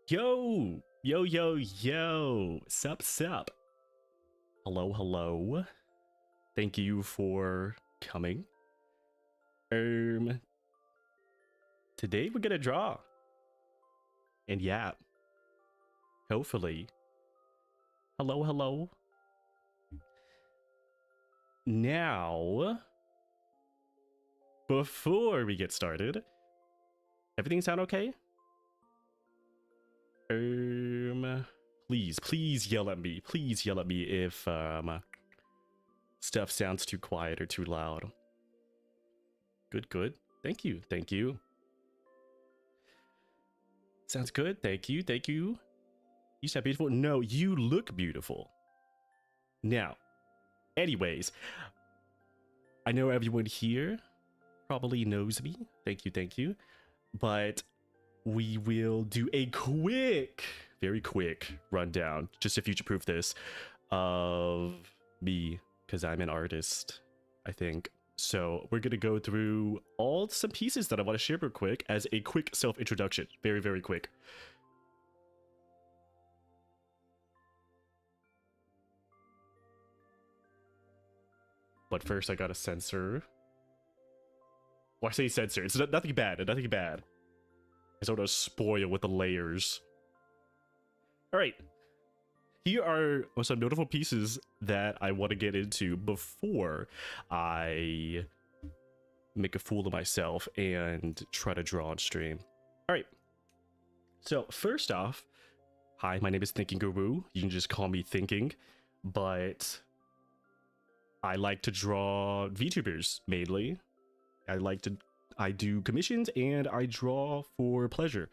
Yo, yo, yo, yo, sup. Hello, hello. Thank you for coming. Today we're gonna draw. And yeah, hopefully. Hello, hello. Now, before we get started, everything sound okay? Please yell at me. Please yell at me if stuff sounds too quiet or too loud. Good. Thank you. Sounds good. Thank you. You sound beautiful. No, you look beautiful. Now, anyways, I know everyone here probably knows me. Thank you. But we will do a very quick rundown, just to future-proof this, of me, because I'm an artist, I think. So we're going to go through some pieces that I want to share real quick as a quick self-introduction. Very quick. But first I gotta censor. Well, I say censor. It's nothing bad. I don't want to spoil with the layers. Alright. Here are some notable pieces that I want to get into before I make a fool of myself and try to draw on stream. Alright. So, first off, hi, my name is Thinking Guru. You can just call me Thinking. But I like to draw VTubers, mainly. I do commissions and I draw for pleasure.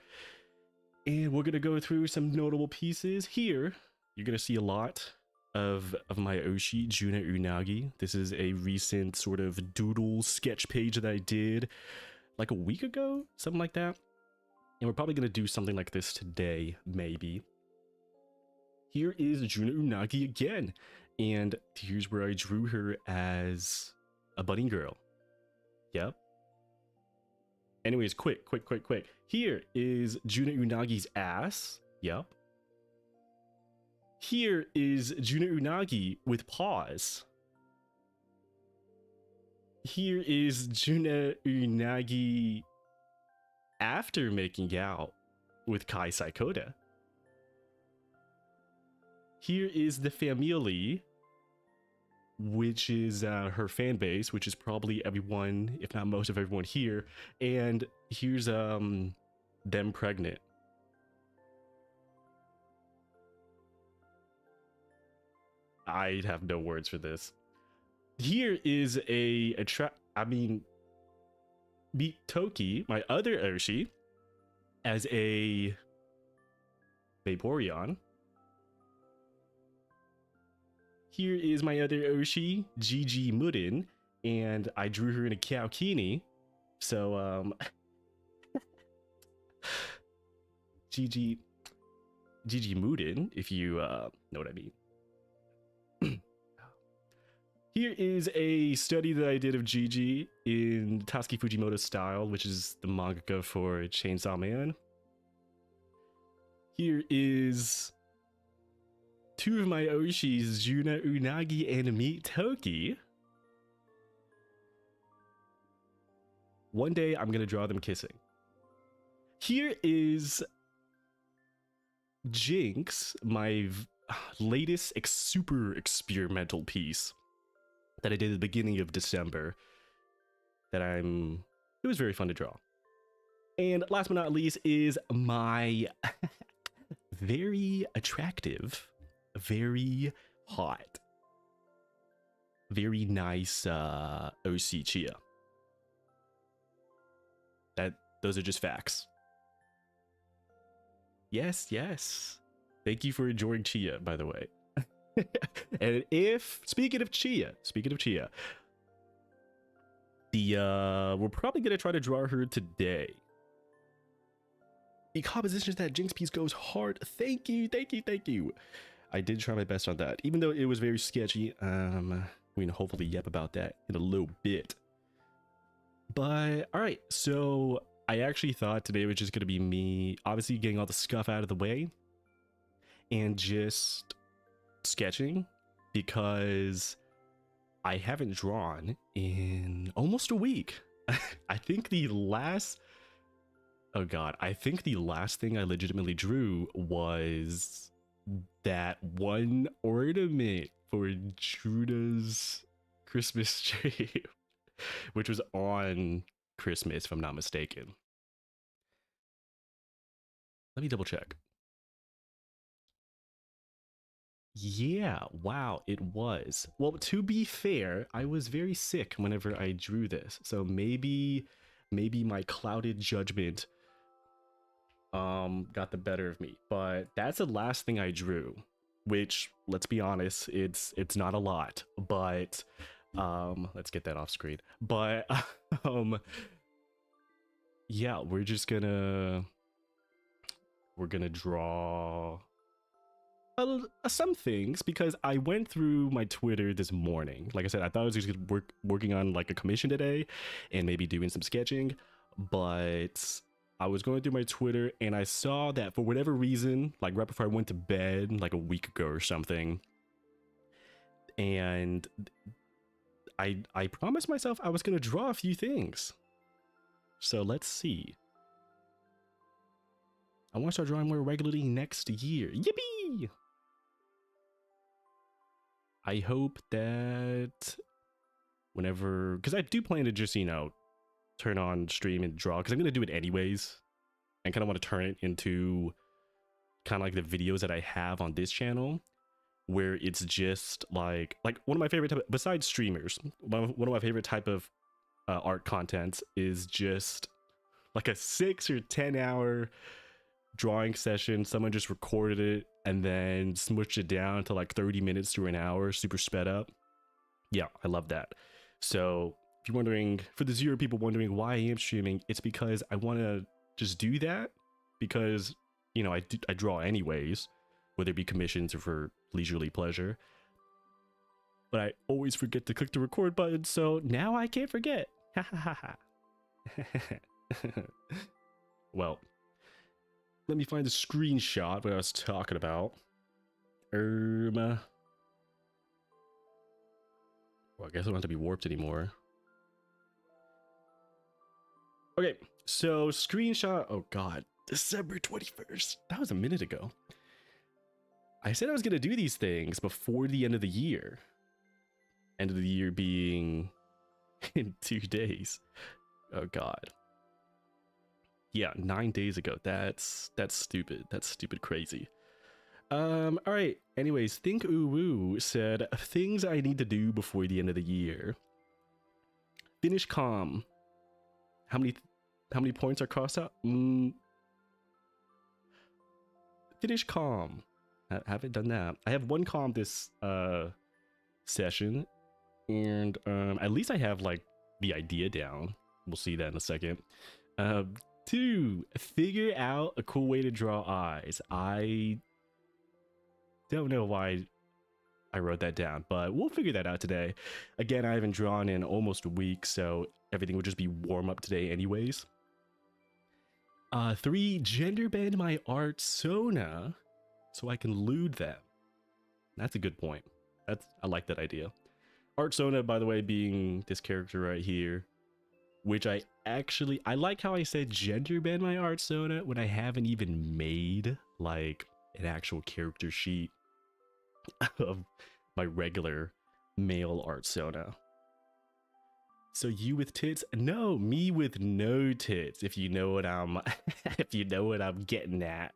And we're gonna go through some notable pieces here. You're gonna see a lot of my Oshi, Juna Unagi. This is a recent sort of doodle sketch page that I did like a week ago, something like that. And we're probably gonna do something like this today, maybe. Here is Juna Unagi again. And here's where I drew her as a bunny girl. Yep. Anyways, quick. Here is Juna Unagi's ass. Yep. Here is Juna Unagi with paws. Here is Juna Unagi after making out with Kai Saikoda. Here is the family, which is her fan base, which is probably everyone, if not most of everyone here. And here's them pregnant. I have no words for this. Here is meet Toki, my other Oshi, as a Vaporeon. Here is my other Oshi, Gigi Muden, and I drew her in a Kaokini. So, Gigi Muden, if you know what I mean. Here is a study that I did of Gigi in Tatsuki Fujimoto style, which is the mangaka for Chainsaw Man. Here is two of my Oshis, Juna Unagi and Meet Toki. One day I'm gonna draw them kissing. Here is Jinx, my latest super experimental piece that I did at the beginning of December. It was very fun to draw. And last but not least is my very attractive, very hot, very nice OC Chia. Those are just facts. Yes. Thank you for enjoying Chia, by the way. And speaking of Chia, we're probably gonna try to draw her today. The compositions that Jinx piece goes hard. Thank you. I did try my best on that, even though it was very sketchy. We'll We can hopefully yep about that in a little bit. But all right, so I actually thought today was just gonna be me obviously getting all the scuff out of the way and just sketching, because I haven't drawn in almost a week. I think the last, oh god, I think the last thing I legitimately drew was that one ornament for Juda's Christmas tree, which was on Christmas, if I'm not mistaken. Let me double check. Yeah, wow, it was. Well, to be fair, I was very sick whenever I drew this, so maybe my clouded judgment got the better of me. But that's the last thing I drew, which, let's be honest, it's not a lot, but let's get that off screen. But yeah, we're gonna draw some things, because I went through my Twitter this morning. Like I said, I thought I was just working on like a commission today and maybe doing some sketching, but I was going through my Twitter and I saw that for whatever reason, like right before I went to bed, like a week ago or something, and I promised myself I was gonna draw a few things. So let's see. I want to start drawing more regularly next year. Yippee! I hope that whenever, because I do plan to just, you know, turn on stream and draw, because I'm going to do it anyways, and kind of want to turn it into kind of like the videos that I have on this channel, where it's just like one of my favorite type, besides streamers, one of my favorite type of art content is just like a 6 or 10 hour drawing session. Someone just recorded it and then smushed it down to like 30 minutes to an hour, super sped up. Yeah, I love that. So if you're wondering, for the 0 people wondering why I am streaming, it's because I want to just do that, because, you know, I draw anyways, whether it be commissions or for leisurely pleasure, but I always forget to click the record button, so now I can't forget. Ha ha ha ha. Well, let me find the screenshot what I was talking about. Well, I guess I don't have to be warped anymore. Okay, so screenshot. Oh god, December 21st. That was a minute ago. I said I was gonna do these things before the end of the year. End of the year being in 2 days. Oh god. Yeah, 9 days ago. That's stupid. That's stupid crazy. All right. Anyways, Think Uwu said things I need to do before the end of the year. Finish calm. How many points are crossed out? Finish calm. I haven't done that. I have 1 calm this session, and at least I have like the idea down. We'll see that in a second. 2, figure out a cool way to draw eyes. I don't know why I wrote that down, but we'll figure that out today. Again, I haven't drawn in almost a week, so everything would just be warm up today anyways. 3, gender bend my art Sona so I can lewd them. That's a good point. I like that idea. Art Sona, by the way, being this character right here, which I like how I said gender bend my art Sona when I haven't even made like an actual character sheet of my regular male art Sona. So you with tits? No, me with no tits, if you know what I'm if you know what I'm getting at.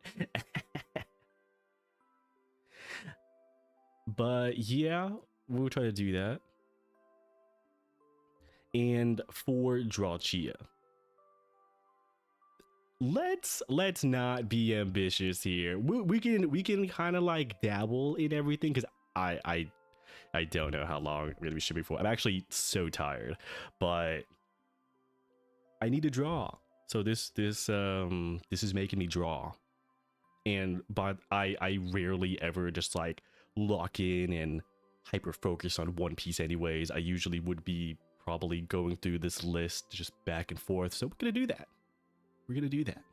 But yeah, we'll try to do that. And for Draw Chia, let's not be ambitious here. We can kind of like dabble in everything, because I don't know how long I'm gonna be streaming for. I'm actually so tired, but I need to draw. So this is making me draw, but I rarely ever just like lock in and hyper focused on One Piece anyways. I usually would be probably going through this list just back and forth. So we're gonna do that. We're gonna do that.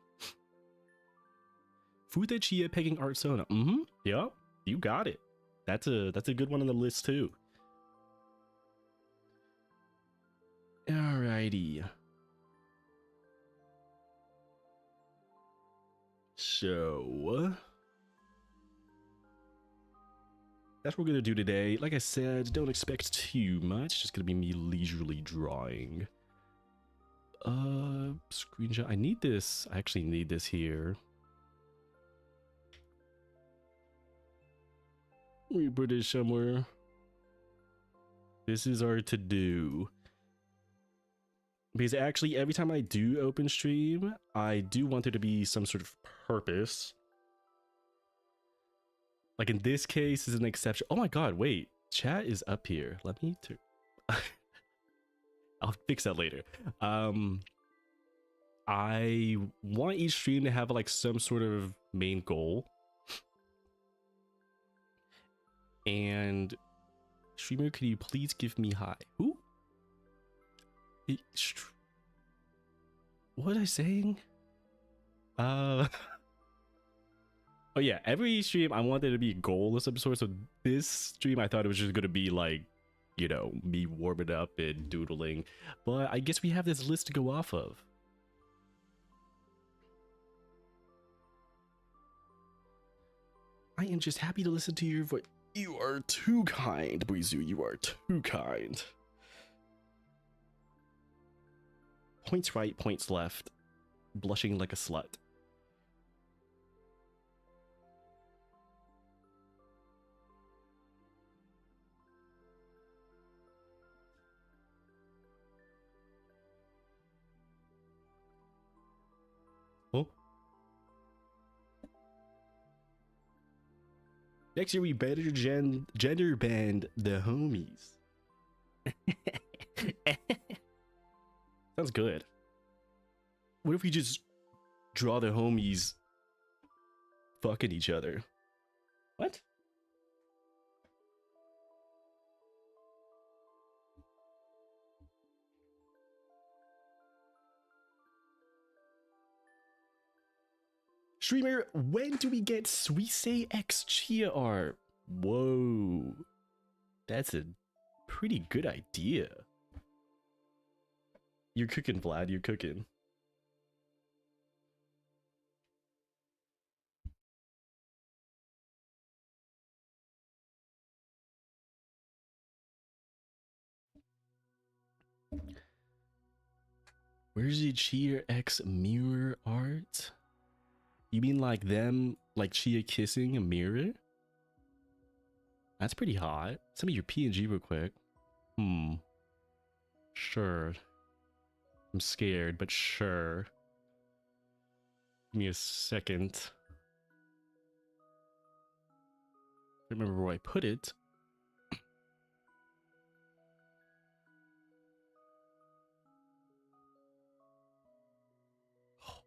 Futa Chia pegging art Sona. Yep, you got it. That's a good one on the list too. Alrighty. So that's what we're gonna do today. Like I said, don't expect too much. Just gonna be me leisurely drawing. Screenshot. I need this. I actually need this here. We put it somewhere. This is our to-do. Because actually, every time I do open stream, I do want there to be some sort of purpose. Like in this case is an exception. Oh my god, wait. Chat is up here. Let me I'll fix that later. I want each stream to have like some sort of main goal. And streamer, could you please give me hi? Who? What was I saying? Oh yeah, every stream I want there to be a goal of some sort. So this stream I thought it was just gonna be like, you know, me warming up and doodling. But I guess we have this list to go off of. I am just happy to listen to your voice. You are too kind, Brizu. You are too kind. Points right, points left. Blushing like a slut. Oh. Next year we better gender band the homies. Sounds good. What if we just draw the homies fucking each other? What? Streamer, when do we get Suisei X Chia art? Whoa. That's a pretty good idea. You're cooking, Vlad. You're cooking. Where's the Chia X mirror art? You mean like them, like Chia kissing a mirror? That's pretty hot. Send me your PNG real quick. Sure. I'm scared, but sure. Give me a second. I remember where I put it.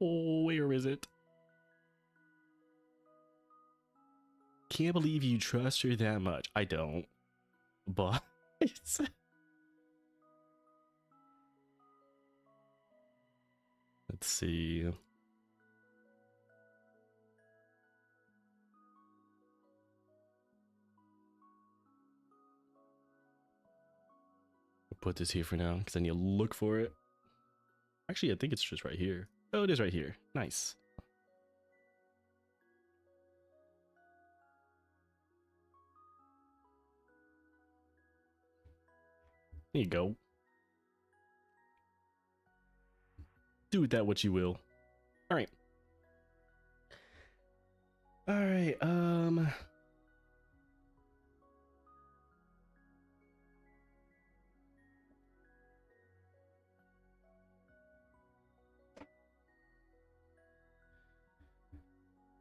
Oh, where is it? Can't believe you trust her that much. I don't. But it's... Let's see. I'll put this here for now because I need to look for it. Actually, I think it's just right here. Oh, it is right here. Nice. There you go. Do with that what you will. All right. All right.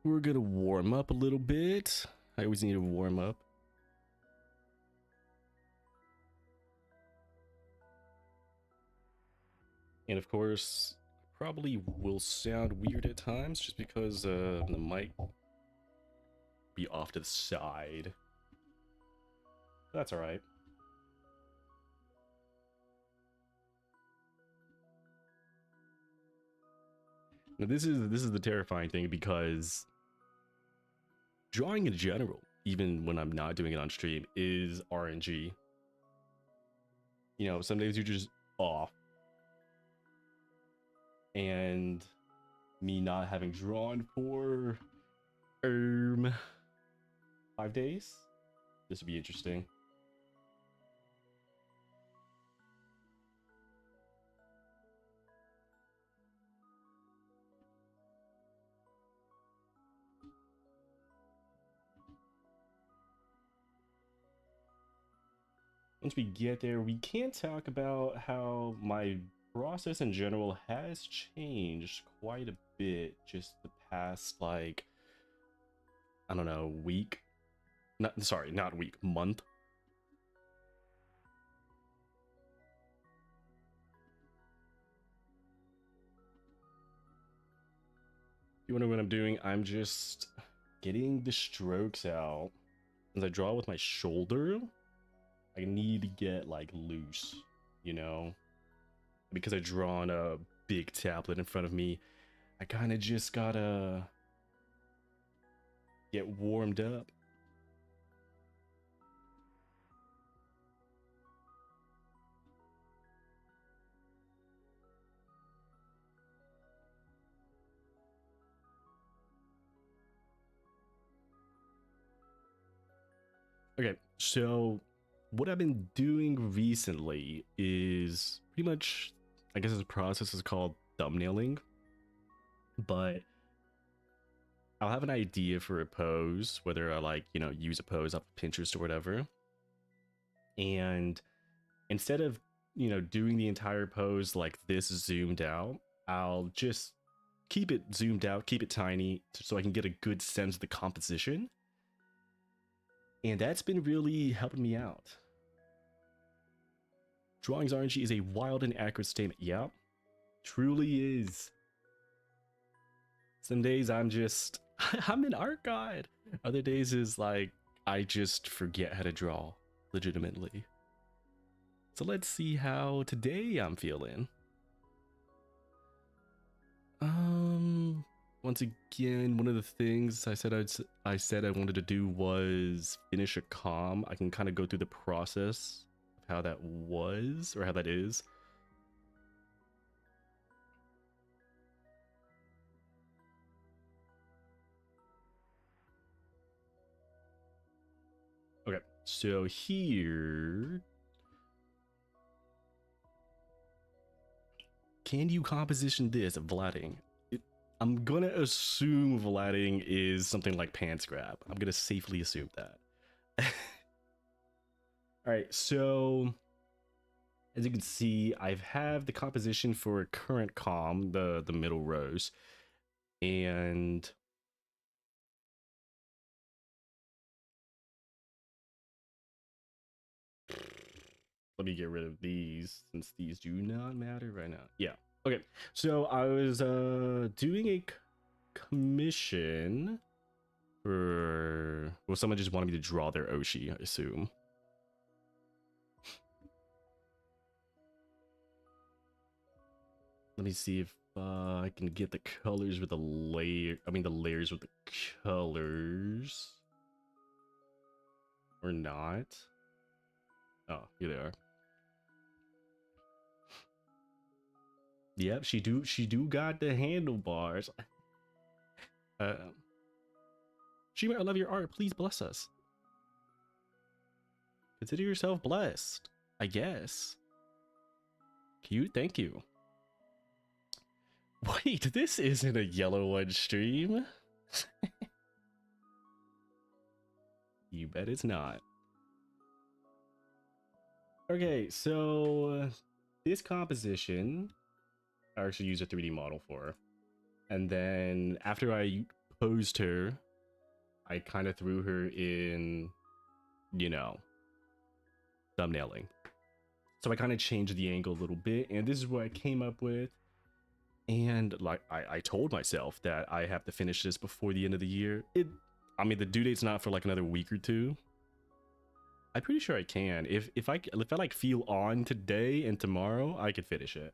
We're gonna warm up a little bit. I always need to warm up. And of course, probably will sound weird at times just because the mic be off to the side. That's all right. Now this is the terrifying thing, because drawing in general, even when I'm not doing it on stream, is RNG. You know, some days you're just off, and me not having drawn for 5 days. This would be interesting. Once we get there, we can talk about how my process in general has changed quite a bit just the past, like, I don't know, week. Not week, month. You wonder what I'm doing? I'm just getting the strokes out. As I draw with my shoulder, I need to get like loose, you know? Because I draw on a big tablet in front of me, I kind of just gotta get warmed up. Okay, so what I've been doing recently is pretty much, I guess this process is called thumbnailing, but I'll have an idea for a pose, whether I like, you know, use a pose off of Pinterest or whatever. And instead of, you know, doing the entire pose like this zoomed out, I'll just keep it zoomed out, keep it tiny, so I can get a good sense of the composition. And that's been really helping me out. Drawings RNG is a wild and accurate statement. Yep, truly is. Some days I'm just, I'm an art god. Other days is like, I just forget how to draw, legitimately. So let's see how today I'm feeling. Once again, one of the things I said I wanted to do was finish a comm. I can kind of go through the process of how that was, or how that is. Okay, so here, can you composition this Vlading? I'm gonna assume Vlading is something like pants grab. I'm gonna safely assume that. All right, so as you can see, I have the composition for current comm, the middle rows, and let me get rid of these since these do not matter right now. Yeah. Okay. So I was doing a commission for, well, someone just wanted me to draw their Oshi, I assume. Let me see if I can get the colors with the layer. I mean, the layers with the colors, or not. Oh, here they are. Yep, she do got the handlebars. Shima, I love your art. Please bless us. Consider yourself blessed, I guess. Cute, thank you. Wait, this isn't a yellow one stream. You bet it's not. Okay, so this composition, I actually used a 3D model for. And then after I posed her, I kind of threw her in, you know, thumbnailing. So I kind of changed the angle a little bit, and this is what I came up with. And like I told myself that I have to finish this before the end of the year. I mean, the due date's not for like another week or two. I'm pretty sure I can. If I like feel on today and tomorrow, I could finish it.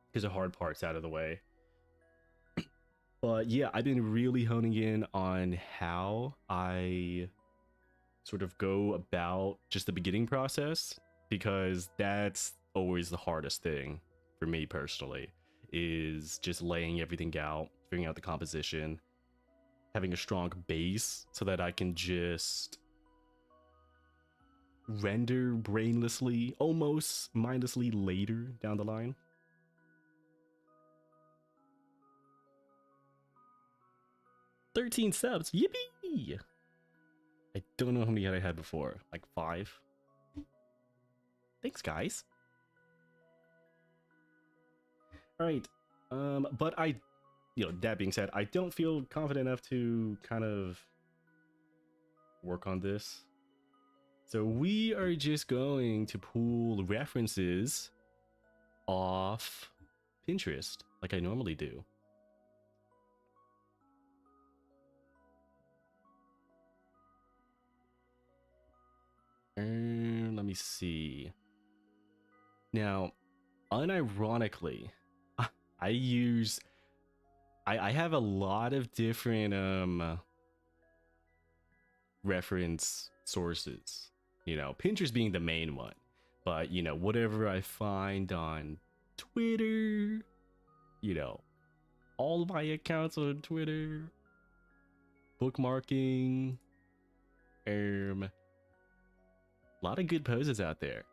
Because the hard part's out of the way. But yeah, I've been really honing in on how I sort of go about just the beginning process, because that's always the hardest thing for me personally, is just laying everything out, figuring out the composition, having a strong base so that I can just render brainlessly, almost mindlessly later down the line. "13 subs, yippee!" I don't know how many I had before, like 5. Thanks, guys. All right, but that being said, I don't feel confident enough to kind of work on this. So we are just going to pull references off Pinterest like I normally do. Let me see. Now, unironically, I have a lot of different reference sources. Pinterest being the main one, but whatever I find on Twitter, all of my accounts on Twitter, bookmarking, a lot of good poses out there.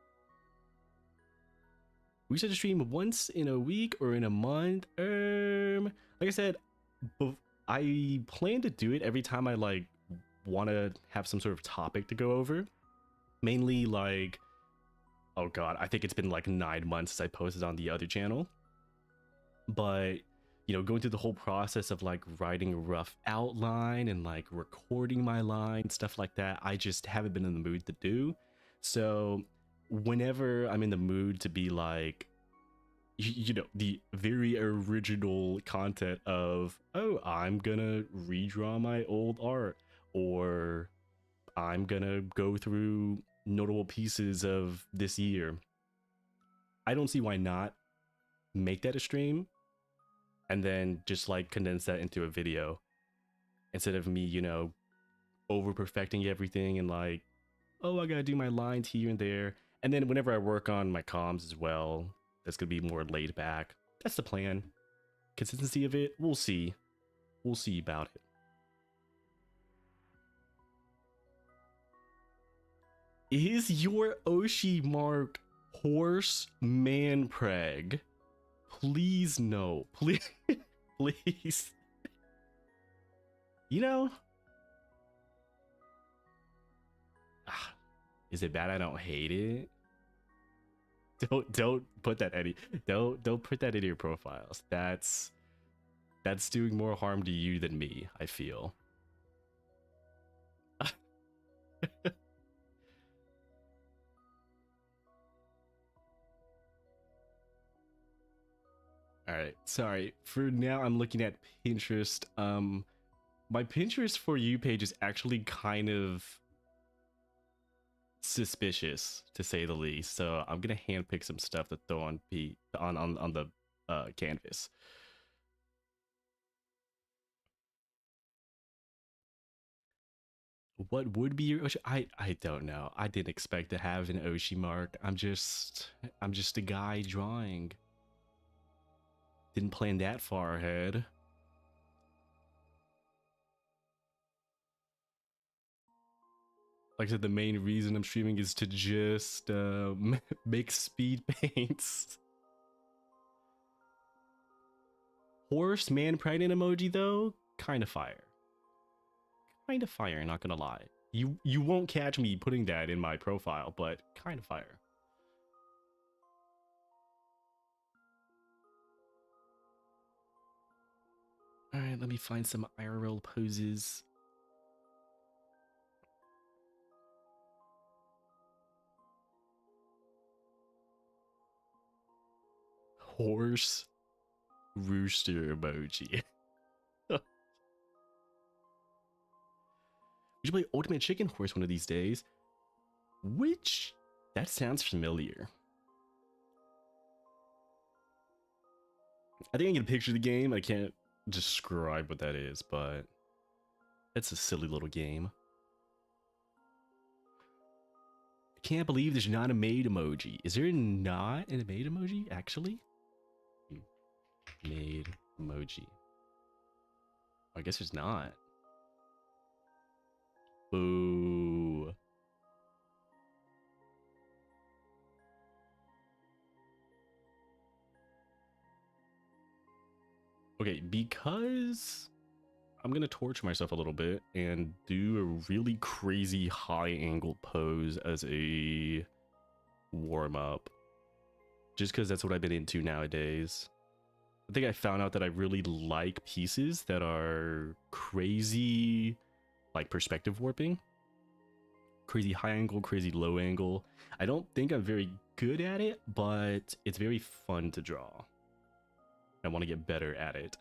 We should stream once in a week or in a month. Like I said, I plan to do it every time I like want to have some sort of topic to go over. Mainly like, oh god, I think it's been like 9 months since I posted on the other channel. But going through the whole process of like writing a rough outline and like recording my line, stuff like that, I just haven't been in the mood to do. So whenever I'm in the mood to be like, the very original content of, oh, I'm gonna redraw my old art, or I'm gonna go through notable pieces of this year, I don't see why not make that a stream and then just like condense that into a video, instead of me over perfecting everything and like, oh, I gotta do my lines here and there. And then whenever I work on my comms as well, that's gonna be more laid back. That's the plan. Consistency of it, we'll see. We'll see about it. Is your Oshi mark horse man preg? Please no. Please. Please. Is it bad I don't hate it? Don't put that any don't put that in your profiles. That's doing more harm to you than me, I feel. All right, sorry. For now, I'm looking at Pinterest. My Pinterest For You page is actually kind of suspicious, to say the least. So I'm gonna handpick some stuff to throw on the canvas. What would be your Oshi? I don't know. I didn't expect to have an Oshi mark. I'm just a guy drawing. Didn't plan that far ahead. Like I said, the main reason I'm streaming is to just make speed paints. Horse man pregnant emoji though, kind of fire. Kind of fire, not gonna lie. You won't catch me putting that in my profile, but kind of fire. All right, let me find some IRL poses. Horse rooster emoji. We should play Ultimate Chicken Horse one of these days. Which, that sounds familiar. I think I can picture the game. I can't describe what that is, but it's a silly little game. I can't believe there's not a maid emoji. Is there not a maid emoji, actually? Maid emoji. I guess there's not. Boo. Okay, because I'm gonna torture myself a little bit and do a really crazy high angle pose as a warm up. Just because that's what I've been into nowadays. I think I found out that I really like pieces that are crazy, like perspective warping. Crazy high angle, crazy low angle. I don't think I'm very good at it, but it's very fun to draw. I want to get better at it.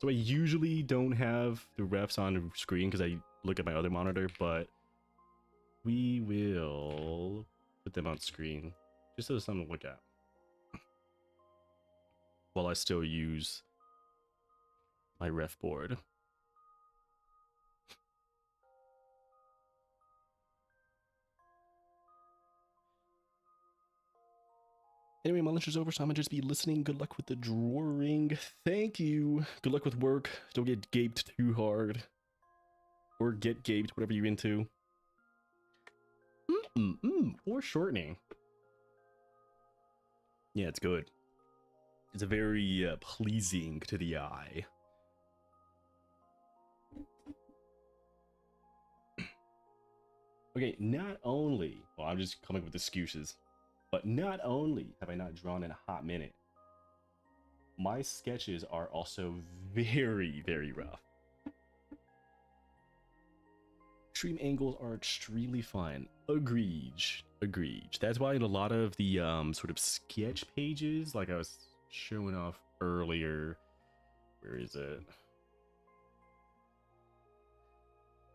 So I usually don't have the refs on screen because I look at my other monitor, but we will put them on screen just so there's something to look at while I still use my ref board. Anyway, my lunch is over, so I'm gonna just be listening. Good luck with the drawing. Thank you. Good luck with work. Don't get gaped too hard. Or get gaped, whatever you're into. Or shortening. Yeah, it's good. It's a very pleasing to the eye. Okay, not only, well, I'm just coming with excuses, but not only have I not drawn in a hot minute, my sketches are also very, very rough. Extreme angles are extremely fun. Agreed. That's why in a lot of the sort of sketch pages, like I was showing off earlier, where is it?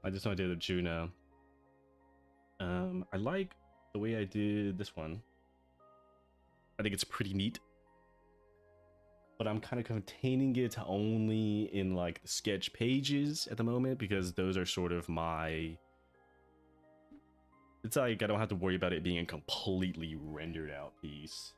I just know I did a Juno. I like the way I did this one. I think it's pretty neat. But I'm kind of containing it only in like the sketch pages at the moment because those are sort of my... It's like I don't have to worry about it being a completely rendered out piece.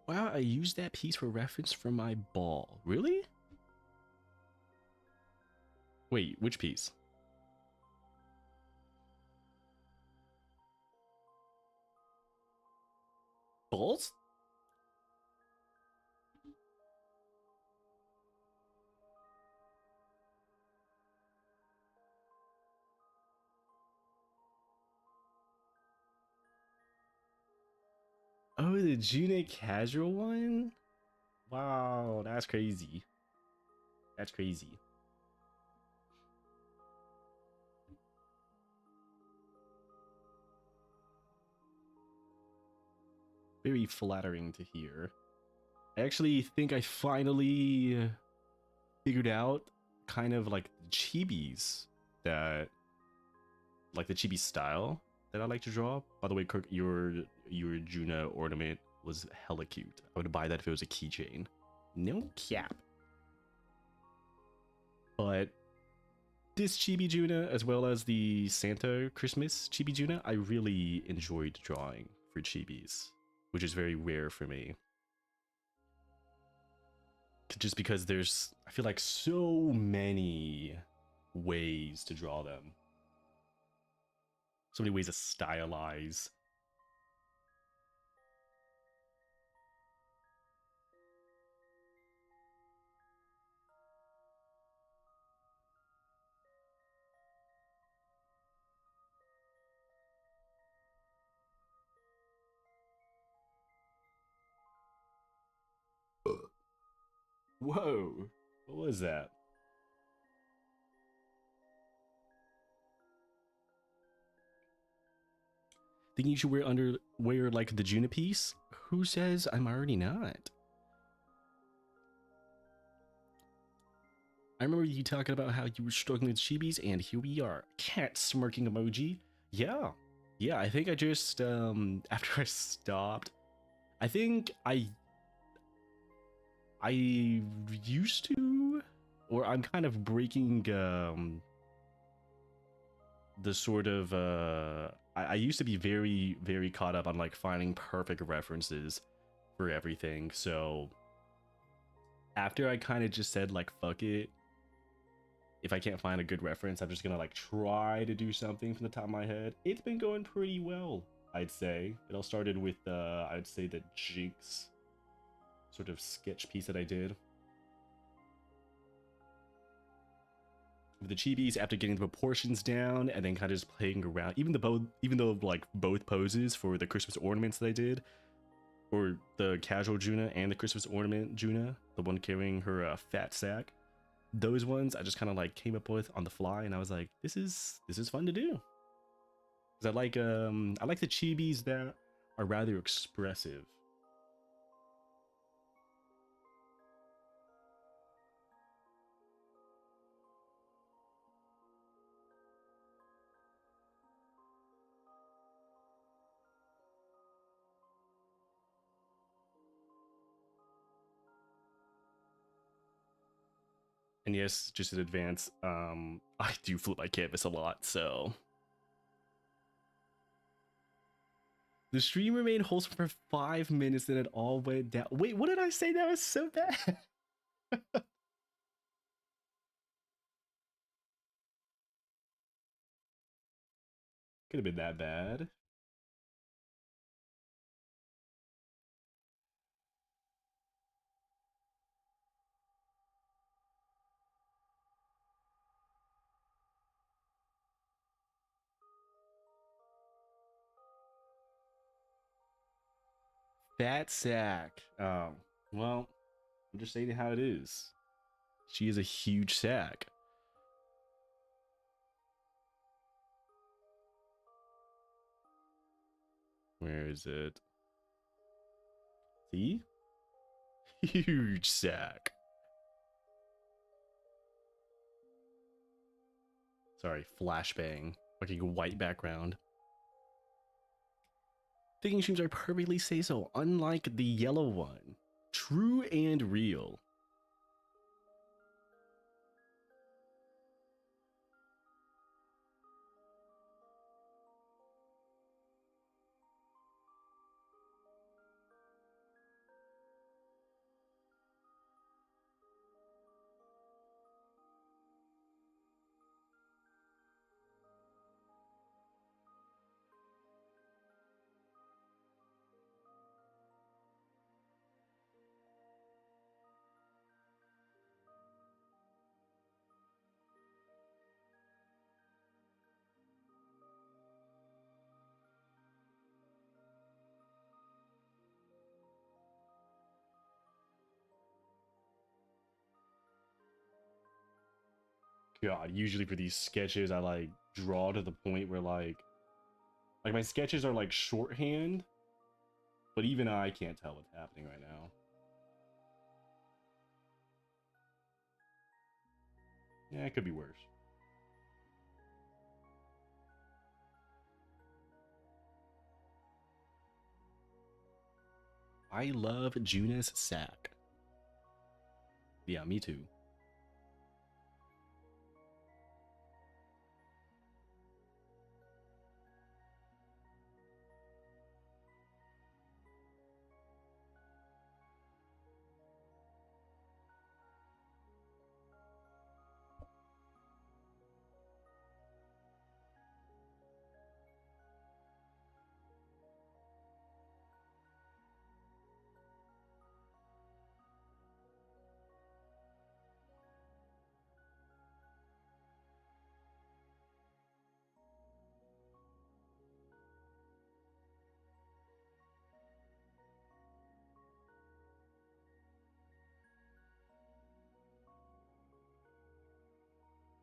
Wow, I used that piece for reference for my ball. Really? Wait, which piece? Balls? Oh, the June casual one? Wow, that's crazy. That's crazy. Very flattering to hear. I actually think I finally figured out kind of like the chibis that, like the chibi style that I like to draw. By the way, Kirk, your Juno ornament was hella cute. I would buy that if it was a keychain. No cap. But this chibi Juno, as well as the Santa Christmas chibi Juno, I really enjoyed drawing for chibis, which is very rare for me. Just because there's, I feel like, so many ways to draw them. So many ways to stylize. Whoa, what was that? Thinking you should wear wear like the Juna piece? Who says I'm already not? I remember you talking about how you were struggling with chibis, and here we are. Cat smirking emoji. Yeah. Yeah, I think I just after I stopped, I think I used to, or I'm kind of breaking the sort of I used to be very, very caught up on like finding perfect references for everything. So after I kind of just said like fuck it, if I can't find a good reference, I'm just gonna like try to do something from the top of my head. It's been going pretty well, I'd say. It all started with I'd say the Jinx sort of sketch piece that I did. With the chibis, after getting the proportions down and then kind of just playing around, even though like both poses for the Christmas ornaments that I did, or the casual Juna and the Christmas ornament Juna, the one carrying her fat sack, those ones I just kind of like came up with on the fly, and I was like, this is fun to do. Because I like the chibis that are rather expressive. And yes, just in advance, I do flip my canvas a lot, so the stream remained wholesome for 5 minutes, then it all went down. Wait, what did I say? That was so bad. Could have been that bad. Fat sack. Well, I'm just saying how it is. She is a huge sack. Where is it? See? Huge sack. Sorry, flashbang. Fucking white background. Thinking streams are perfectly say so, unlike the yellow one. True and real. God, usually for these sketches, I like draw to the point where like my sketches are like shorthand, but even I can't tell what's happening right now. Yeah, it could be worse. I love Juna's sack. Yeah, me too.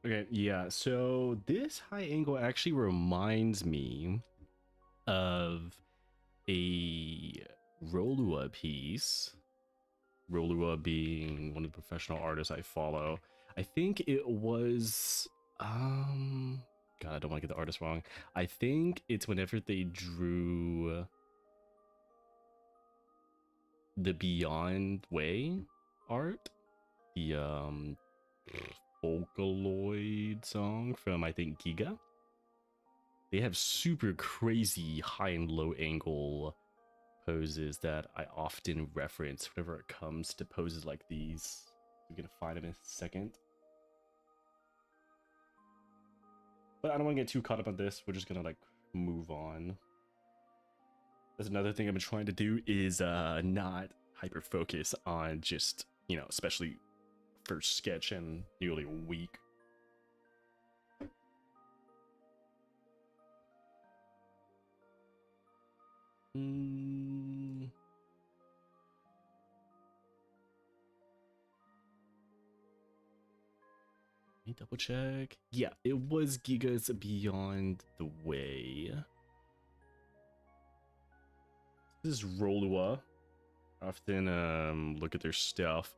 Okay, yeah, so this high angle actually reminds me of a Rolua piece. Rolua being one of the professional artists I follow. I think it was God, I don't want to get the artist wrong. I think it's whenever they drew the Beyond Way art, the Vocaloid song from, I think, Giga. They have super crazy high and low angle poses that I often reference whenever it comes to poses like these. We're gonna find it in a second. But I don't want to get too caught up on this. We're just gonna like move on. That's another thing I've been trying to do is not hyper focus on just, you know, especially first sketch and nearly a week. Let me double check. Yeah, it was Giga's Beyond the Way. This is Rolua. I often look at their stuff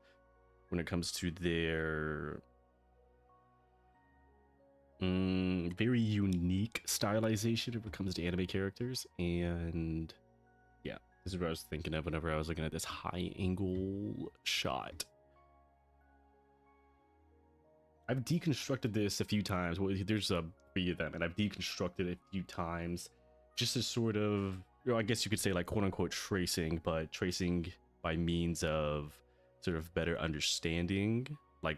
when it comes to their very unique stylization when it comes to anime characters. And yeah, this is what I was thinking of whenever I was looking at this high angle shot. I've deconstructed this a few times. Well, there's a three of them, and I've deconstructed it a few times just as sort of, you know, I guess you could say like quote unquote tracing, but tracing by means of sort of better understanding, like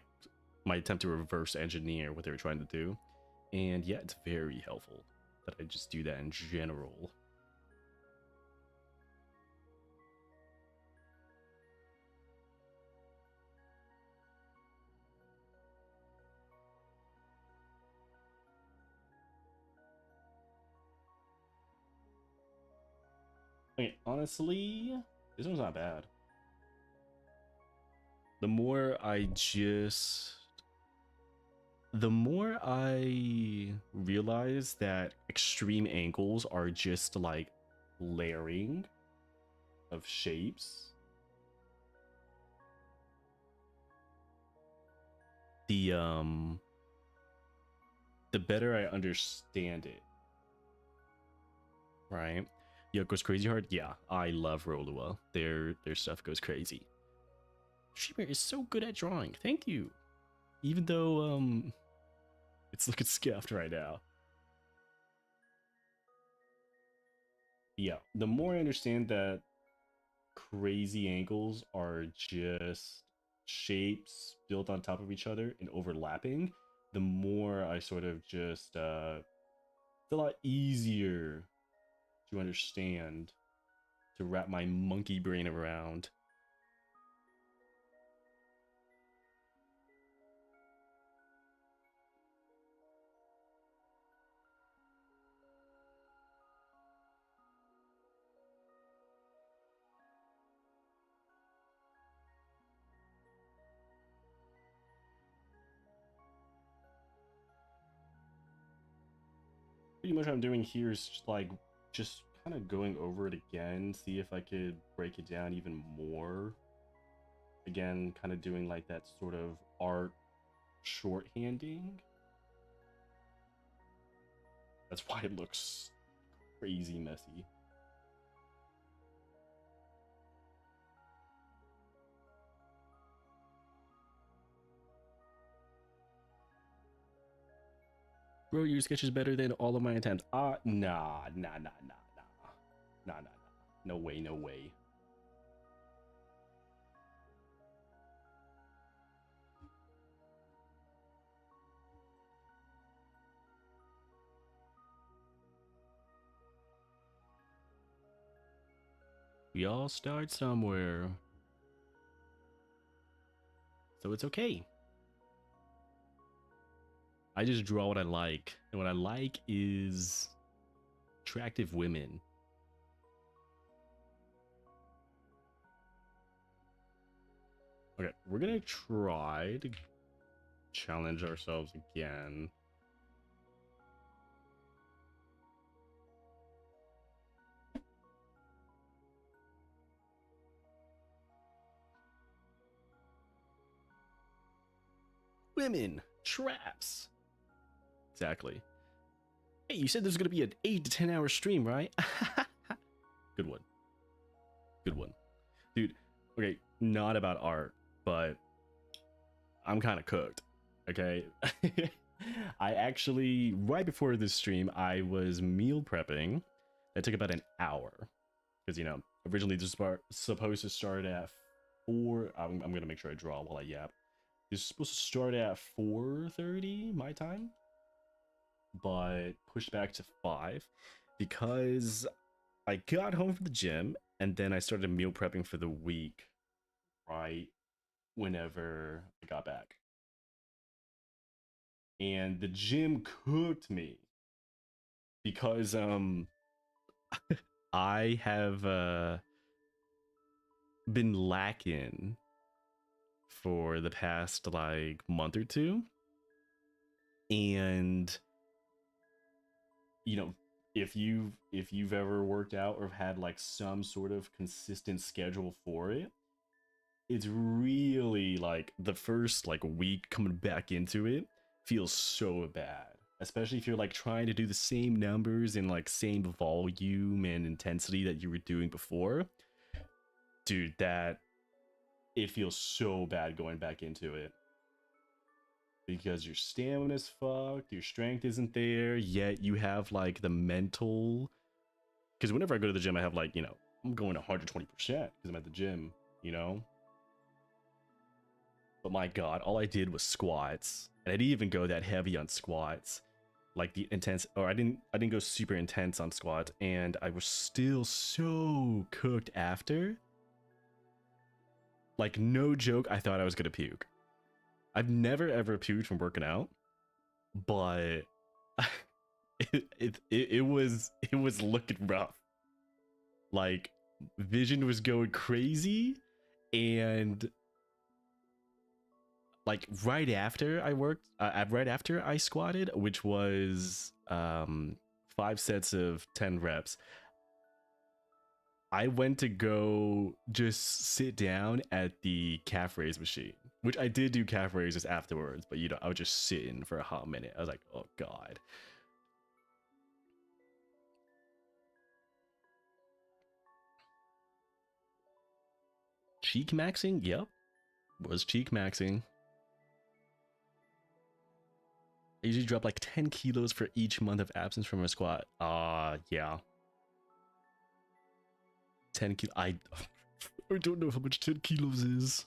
my attempt to reverse engineer what they were trying to do. And yeah, it's very helpful that I just do that in general. Okay, honestly, this one's not bad. The more I realize that extreme angles are just like layering of shapes, the better I understand it. Right? Yeah, it goes crazy hard. Yeah, I love Rolua. Their stuff goes crazy. Streamer is so good at drawing. Thank you. Even though it's looking scuffed right now. Yeah, the more I understand that crazy angles are just shapes built on top of each other and overlapping, the more I sort of just it's a lot easier to understand, to wrap my monkey brain around. Pretty much what I'm doing here is just kind of going over it again, see if I could break it down even more. Again, kind of doing like that sort of art shorthanding. That's why it looks crazy messy. Bro, your sketch is better than all of my attempts. Nah. No way, no way. We all start somewhere. So it's okay. I just draw what I like. And what I like is attractive women. Okay, we're gonna try to challenge ourselves again. women, traps. Exactly. Hey, you said there's gonna be an 8 to 10 hour stream, right? Good one. Good one. Dude, okay, not about art, but I'm kind of cooked, okay? I actually, right before this stream, I was meal prepping. That took about an hour. Because, you know, originally this was supposed to start at 4. I'm going to make sure I draw while I yap. It's supposed to start at 4:30 my time, but pushed back to 5 because I got home from the gym and then I started meal prepping for the week right whenever I got back. And the gym cooked me because I have been lacking for the past like month or two. And you know, if you've ever worked out or had like some sort of consistent schedule for it, it's really like the first like week coming back into it feels so bad, especially if you're like trying to do the same numbers and like same volume and intensity that you were doing before. Dude, that it feels so bad going back into it because your stamina's fucked, your strength isn't there, yet you have like the mental, because whenever I go to the gym I have like, you know, I'm going 120% because I'm at the gym, you know. But my god, all I did was squats, and I didn't even go that heavy on squats, like the intense, or I didn't go super intense on squats, and I was still so cooked after. Like, no joke, I thought I was gonna puke. I've never ever puked from working out, but it was looking rough. Like, vision was going crazy, and like right after I worked, right after I squatted, which was 5 sets of 10 reps, I went to go just sit down at the calf raise machine, which I did do calf raises afterwards, but you know, I was just sitting for a hot minute. I was like, oh god. Cheek maxing? Yep. Was cheek maxing. I usually drop like 10 kilos for each month of absence from a squat. Yeah. 10 kilos. I don't know how much 10 kilos is.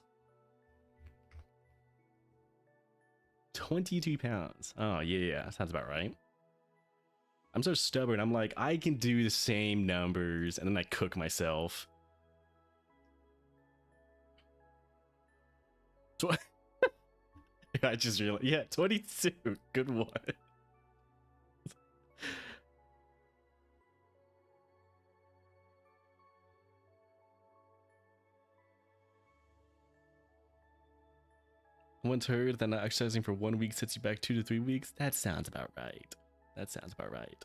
22 pounds. Oh, yeah. Sounds about right. I'm so stubborn. I'm like, I can do the same numbers, and then I cook myself. I just realized, yeah, 22. Good one. Once heard that not exercising for 1 week sets you back 2 to 3 weeks. That sounds about right. That sounds about right.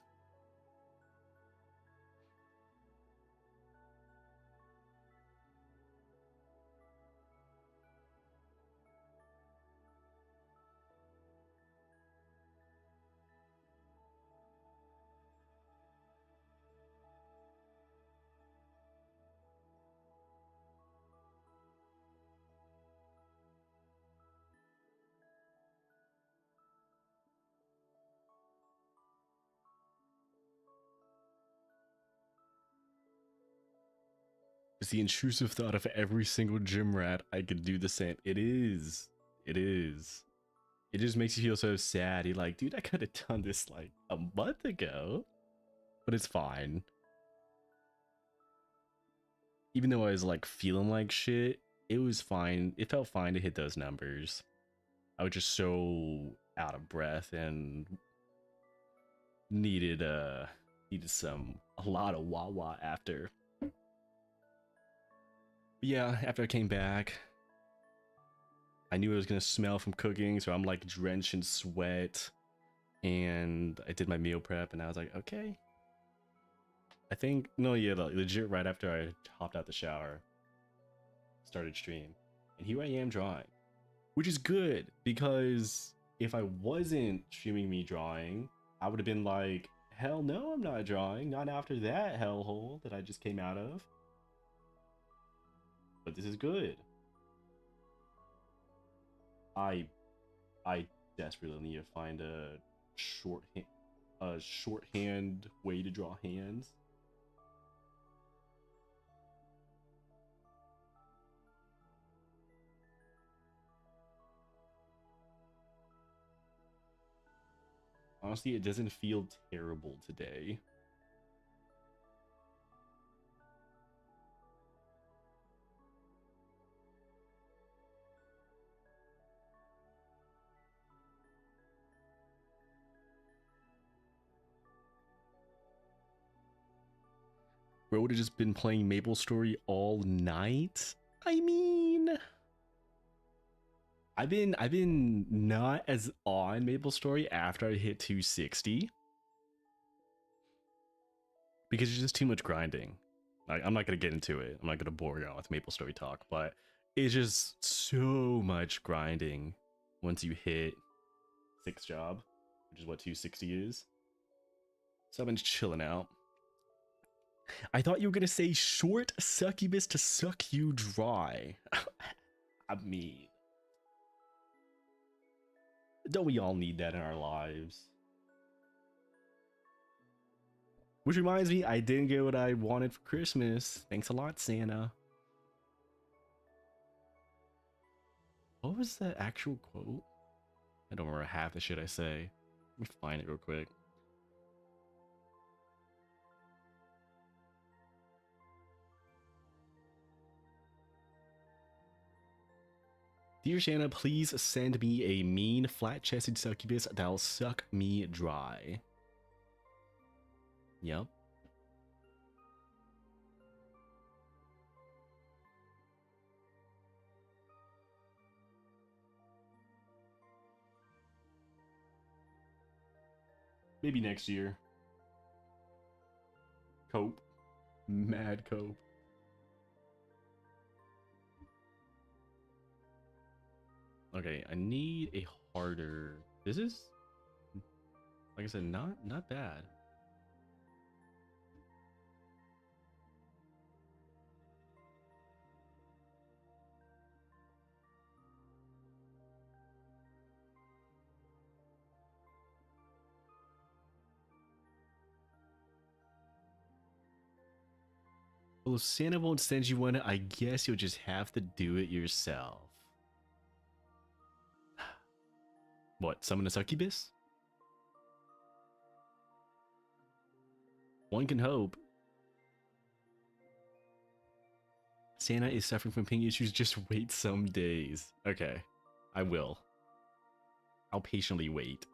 It's the intrusive thought of every single gym rat I could do the same. It is. It is. It just makes you feel so sad. You're like, dude, I could have done this like a month ago. But it's fine. Even though I was like feeling like shit, it was fine. It felt fine to hit those numbers. I was just so out of breath and needed a lot of Wawa after. But yeah, after I came back, I knew it was gonna smell from cooking, so I'm like drenched in sweat, and I did my meal prep, and I was like, okay. I think no, yeah, legit right after I hopped out the shower, started stream, and here I am drawing. which is good because if I wasn't streaming me drawing, I would have been like, hell no, I'm not drawing, not after that hellhole that I just came out of. But this is good. I desperately need to find a shorthand way to draw hands. Honestly, it doesn't feel terrible today. Bro would have just been playing Maple Story all night. I mean, I've been not as on Maple Story after I hit 260 because it's just too much grinding. I'm not gonna get into it. I'm not gonna bore y'all with Maple Story talk, but it's just so much grinding once you hit 6th job, which is what 260 is. So I've been chilling out. I thought you were gonna say short succubus to suck you dry. I mean, don't we all need that in our lives? Which reminds me, I didn't get what I wanted for Christmas. Thanks a lot, Santa. What was the actual quote? I don't remember half the shit I say. Let me find it real quick. Dear Shanna, please send me a mean, flat-chested succubus that'll suck me dry. Yep. Maybe next year. Cope. Mad cope. Okay, I need a harder. This is, like I said, not bad. Well, if Santa won't send you one, I guess you'll just have to do it yourself. What, summon a succubus? One can hope. Santa is suffering from ping issues, just wait some days. Okay, I will. I'll patiently wait.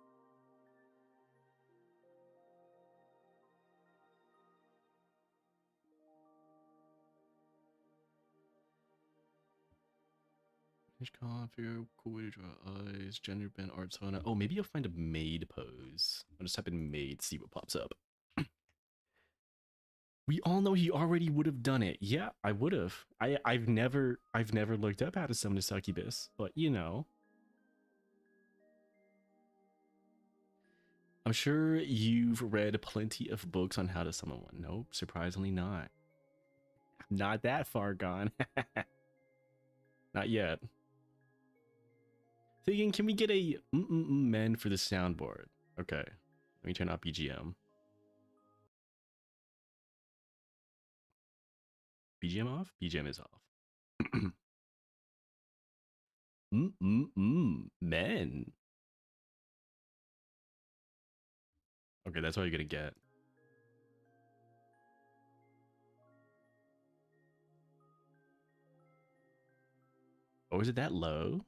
Figure, cool way to draw eyes, gender bent art sauna. Oh, maybe you'll find a maid pose. I'll just type in maid, see what pops up. We all know he already would have done it. Yeah, I would have. I've never looked up how to summon a succubus, but you know. I'm sure you've read plenty of books on how to summon one. Nope, surprisingly not. Not that far gone. Not yet. Thinking, can we get a men for the soundboard? Okay, let me turn up BGM. BGM off? BGM is off. Men. Okay, that's all you're gonna get. Oh, is it that low?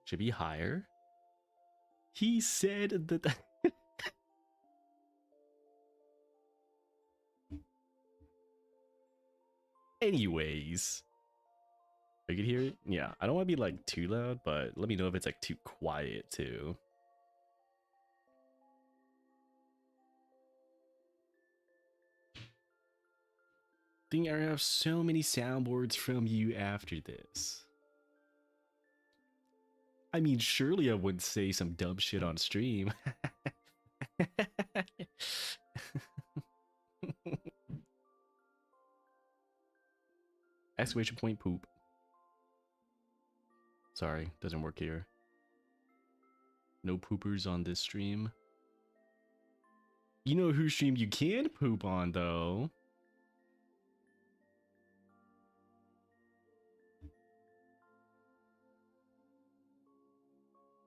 Should be higher. He said that. Anyways, I could hear it. Yeah, I don't want to be like too loud, but let me know if it's like too quiet too. Think I have so many soundboards from you after this. I mean, surely I wouldn't say some dumb shit on stream. Exclamation point poop. Sorry, doesn't work here. No poopers on this stream. You know whose stream you can poop on, though?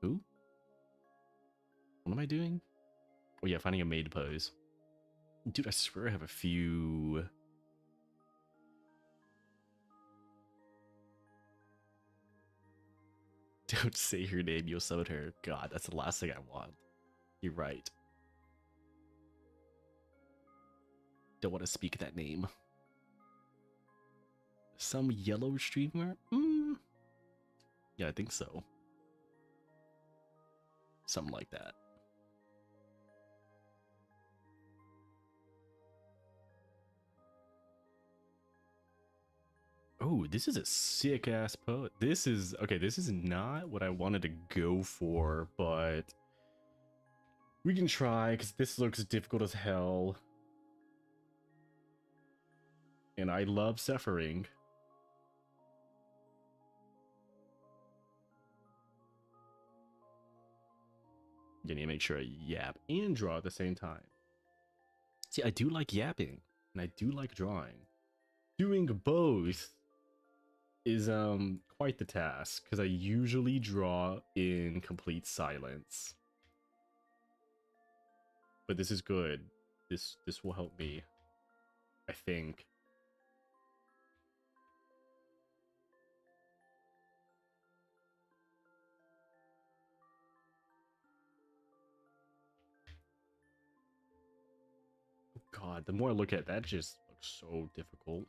Who? What am I doing? Oh yeah, finding a maid pose. Dude, I swear I have a few... Don't say her name, you'll summon her. God, that's the last thing I want. You're right. Don't want to speak that name. Some yellow streamer? Yeah, I think so. Something like that. Oh, this is a sick ass pose. This is okay. This is not what I wanted to go for, but we can try because this looks difficult as hell. And I love suffering. You need to make sure I yap and draw at the same time. See, I do like yapping and I do like drawing. Doing both is quite the task because I usually draw in complete silence. But this is good. This will help me, I think. Oh God, the more I look at that, just looks so difficult.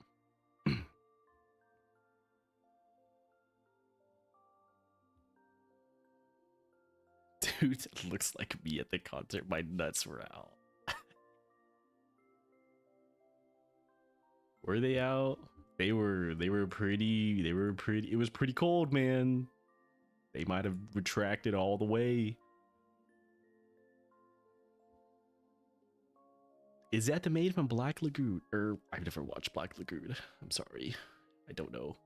Dude, it looks like me at the concert. My nuts were out. Were they out? They were pretty, it was pretty cold, man. They might have retracted all the way. Is that the maid from Black Lagoon? I've never watched Black Lagoon. I'm sorry. I don't know.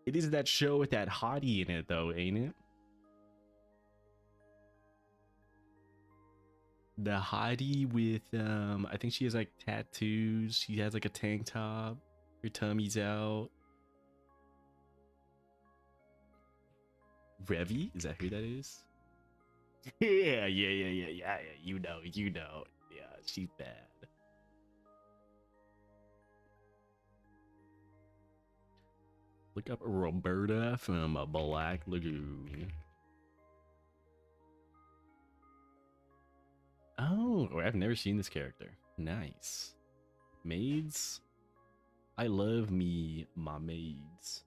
It is that show with that hottie in it though, ain't it? The hottie with I think she has like tattoos. She has like a tank top. Her tummy's out. Revy? Is that who that is? Yeah. You know. Yeah, she's bad. Look up Roberta from Black Lagoon. Oh, I've never seen this character. Nice. Maids? I love me, my maids.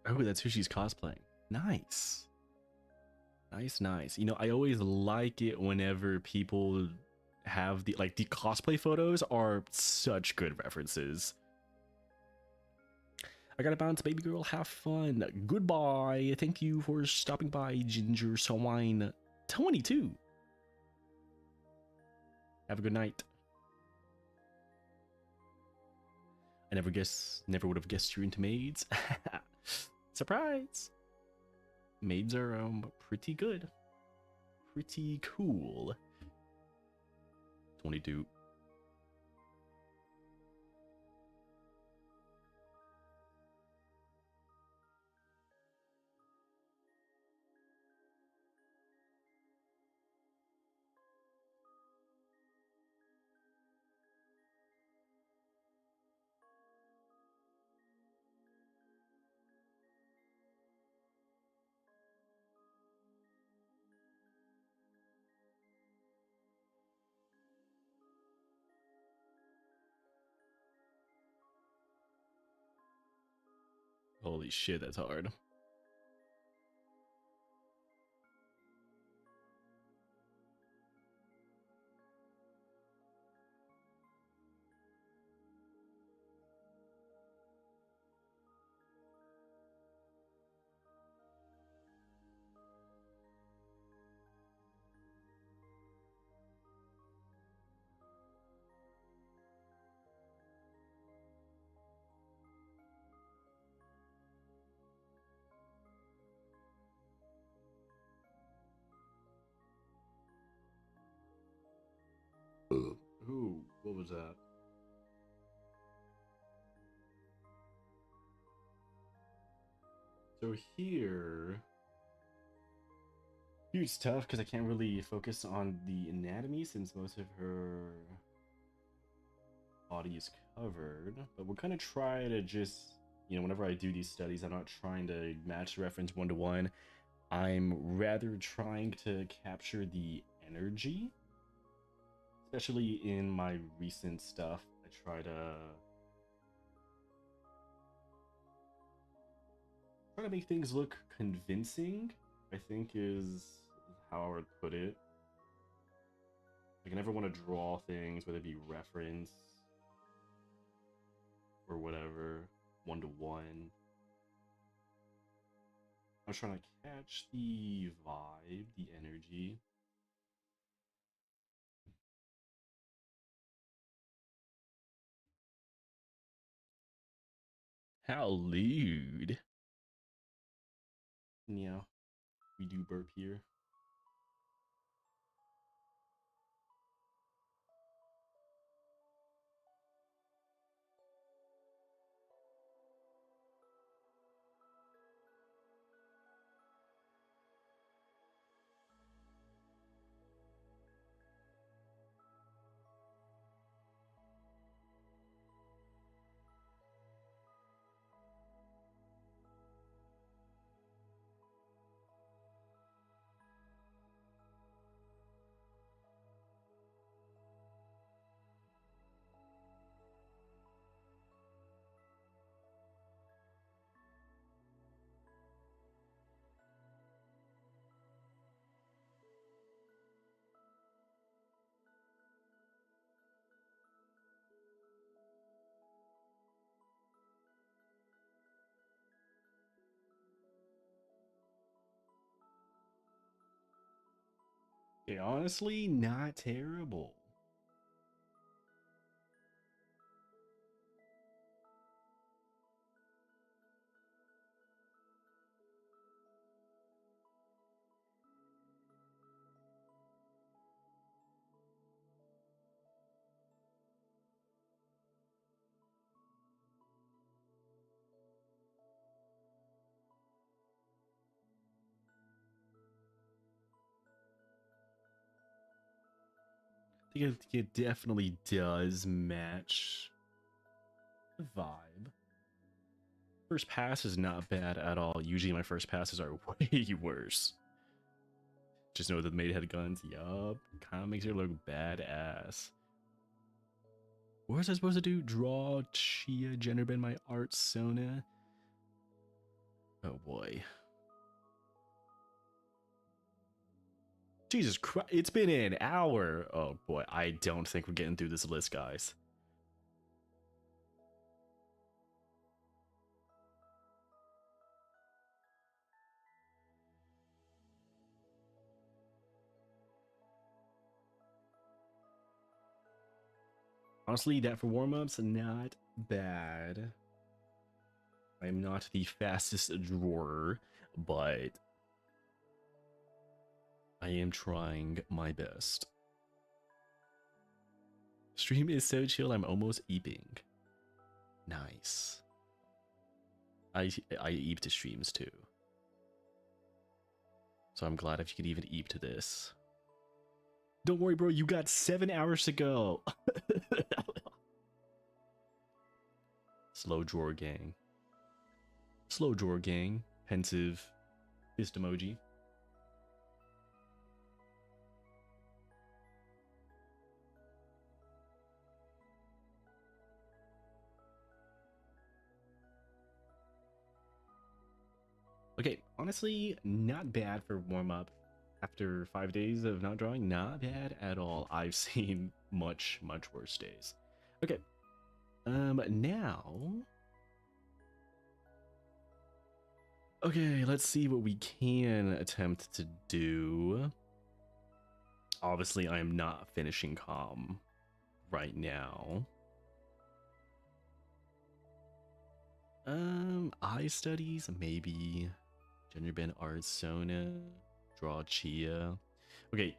Oh, that's who she's cosplaying. Nice. Nice. You know, I always like it whenever people have the cosplay photos are such good references. I gotta bounce, baby girl. Have fun. Goodbye. Thank you for stopping by, Ginger Swine 22. Have a good night. I never would have guessed you're into maids. Surprise. Maids are pretty good. Pretty cool. 22. Holy shit, that's hard. Ooh, what was that? So here it's tough because I can't really focus on the anatomy since most of her body is covered. But we're gonna try to just, whenever I do these studies, I'm not trying to match reference one to one. I'm rather trying to capture the energy, especially in my recent stuff. I try to make things look convincing, I think is how I would put it. Like, I never want to draw things, whether it be reference or whatever, one to one. I'm trying to catch the vibe, the energy. How lewd. Yeah, we do burp here. Okay, honestly, not terrible. I think it definitely does match the vibe. First pass is not bad at all. Usually my first passes are way worse. Just know that the maid had guns. Yup. Kind of makes her look badass. What was I supposed to do? Draw Chia gender bend my art Sona? Oh boy. Jesus Christ, it's been an hour. Oh boy, I don't think we're getting through this list, guys. Honestly, that for warm-ups, not bad. I'm not the fastest drawer, but I am trying my best. Stream is so chill, I'm almost eeping. Nice. I eep to streams too. So I'm glad if you could even eep to this. Don't worry, bro, you got 7 hours to go. Slow drawer gang. Slow drawer gang. Pensive fist emoji. Okay, honestly, not bad for warm up. After 5 days of not drawing, not bad at all. I've seen much worse days. Okay, now. Okay, let's see what we can attempt to do. Obviously, I am not finishing comm right now. Eye studies, maybe. Gender bend art sona, draw chia. Okay.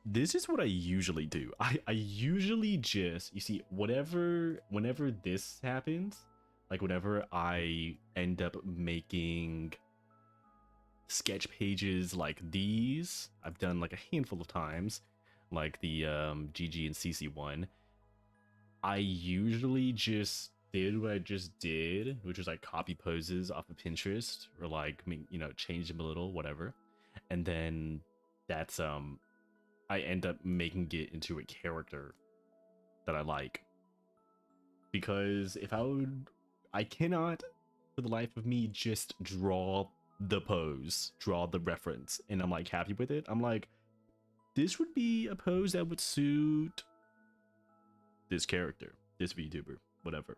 This is what I usually do. I usually just, you see, whenever this happens, like whenever I end up making sketch pages like these, I've done like a handful of times, like the GG and CC one, I usually just did what I just did, which was like copy poses off of Pinterest or like, you know, change them a little, whatever. And then that's I end up making it into a character that I like. Because if I cannot for the life of me just draw the pose, draw the reference, and I'm like happy with it. I'm like, this would be a pose that would suit this character, this VTuber, whatever.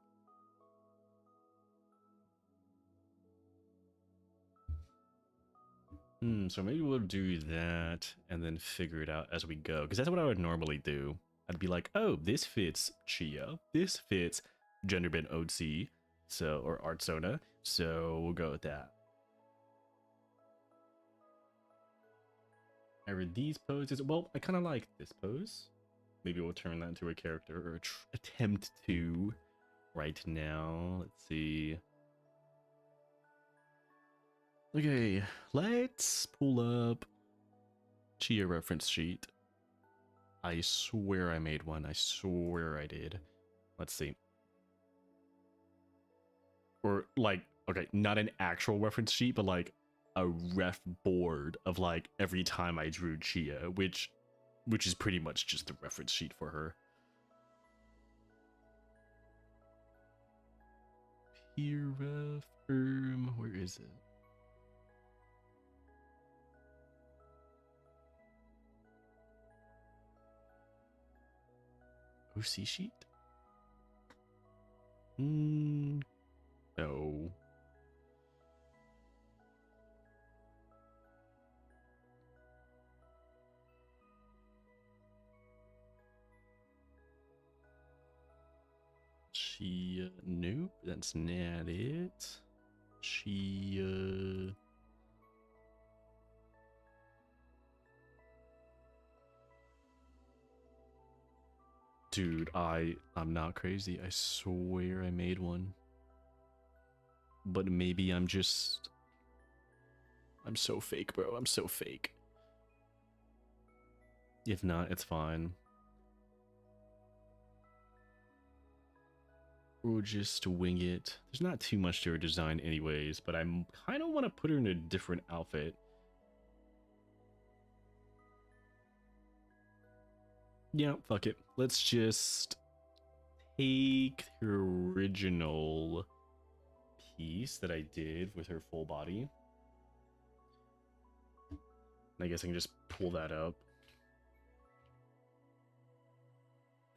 So maybe we'll do that and then figure it out as we go, because that's what I would normally do. I'd be like, oh, this fits Chia, this fits Genderbend OC, so, or Artsona, so we'll go with that. I read these poses. Well, I kind of like this pose. Maybe we'll turn that into a character, or attempt to right now. Let's see. Okay, let's pull up Chia reference sheet. I swear I made one. I swear I did. Let's see. Or like, okay, not an actual reference sheet, but like a ref board of like every time I drew Chia, which is pretty much just a reference sheet for her. Peer ref, where is it? OC sheet? No. Chia, nope, that's not it. Chia. Dude, I'm not crazy. I swear I made one. But maybe I'm so fake, bro. I'm so fake. If not, it's fine. We'll just wing it. There's not too much to her design anyways, but I kind of want to put her in a different outfit. Yeah, fuck it. Let's just take the original piece that I did with her full body. I guess I can just pull that up.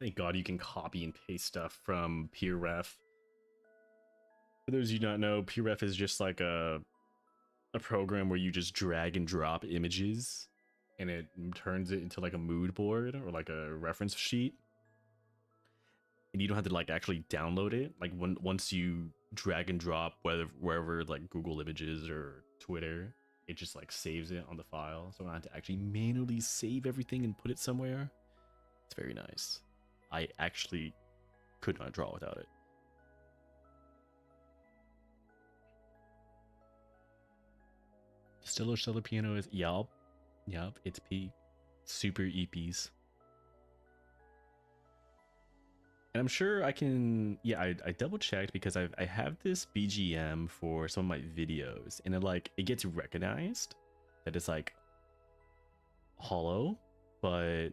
Thank God you can copy and paste stuff from PeerRef. For those of you who don't know, PeerRef is just like a program where you just drag and drop images and it turns it into like a mood board or like a reference sheet. And you don't have to like actually download it. Like once you drag and drop wherever like Google Images or Twitter, it just like saves it on the file. So I don't have to actually manually save everything and put it somewhere. It's very nice. I actually could not draw without it. Stellar Piano is yup, it's P. Super EPs. And I'm sure I can, yeah, I double checked because I have this BGM for some of my videos and it gets recognized that it's like hollow, but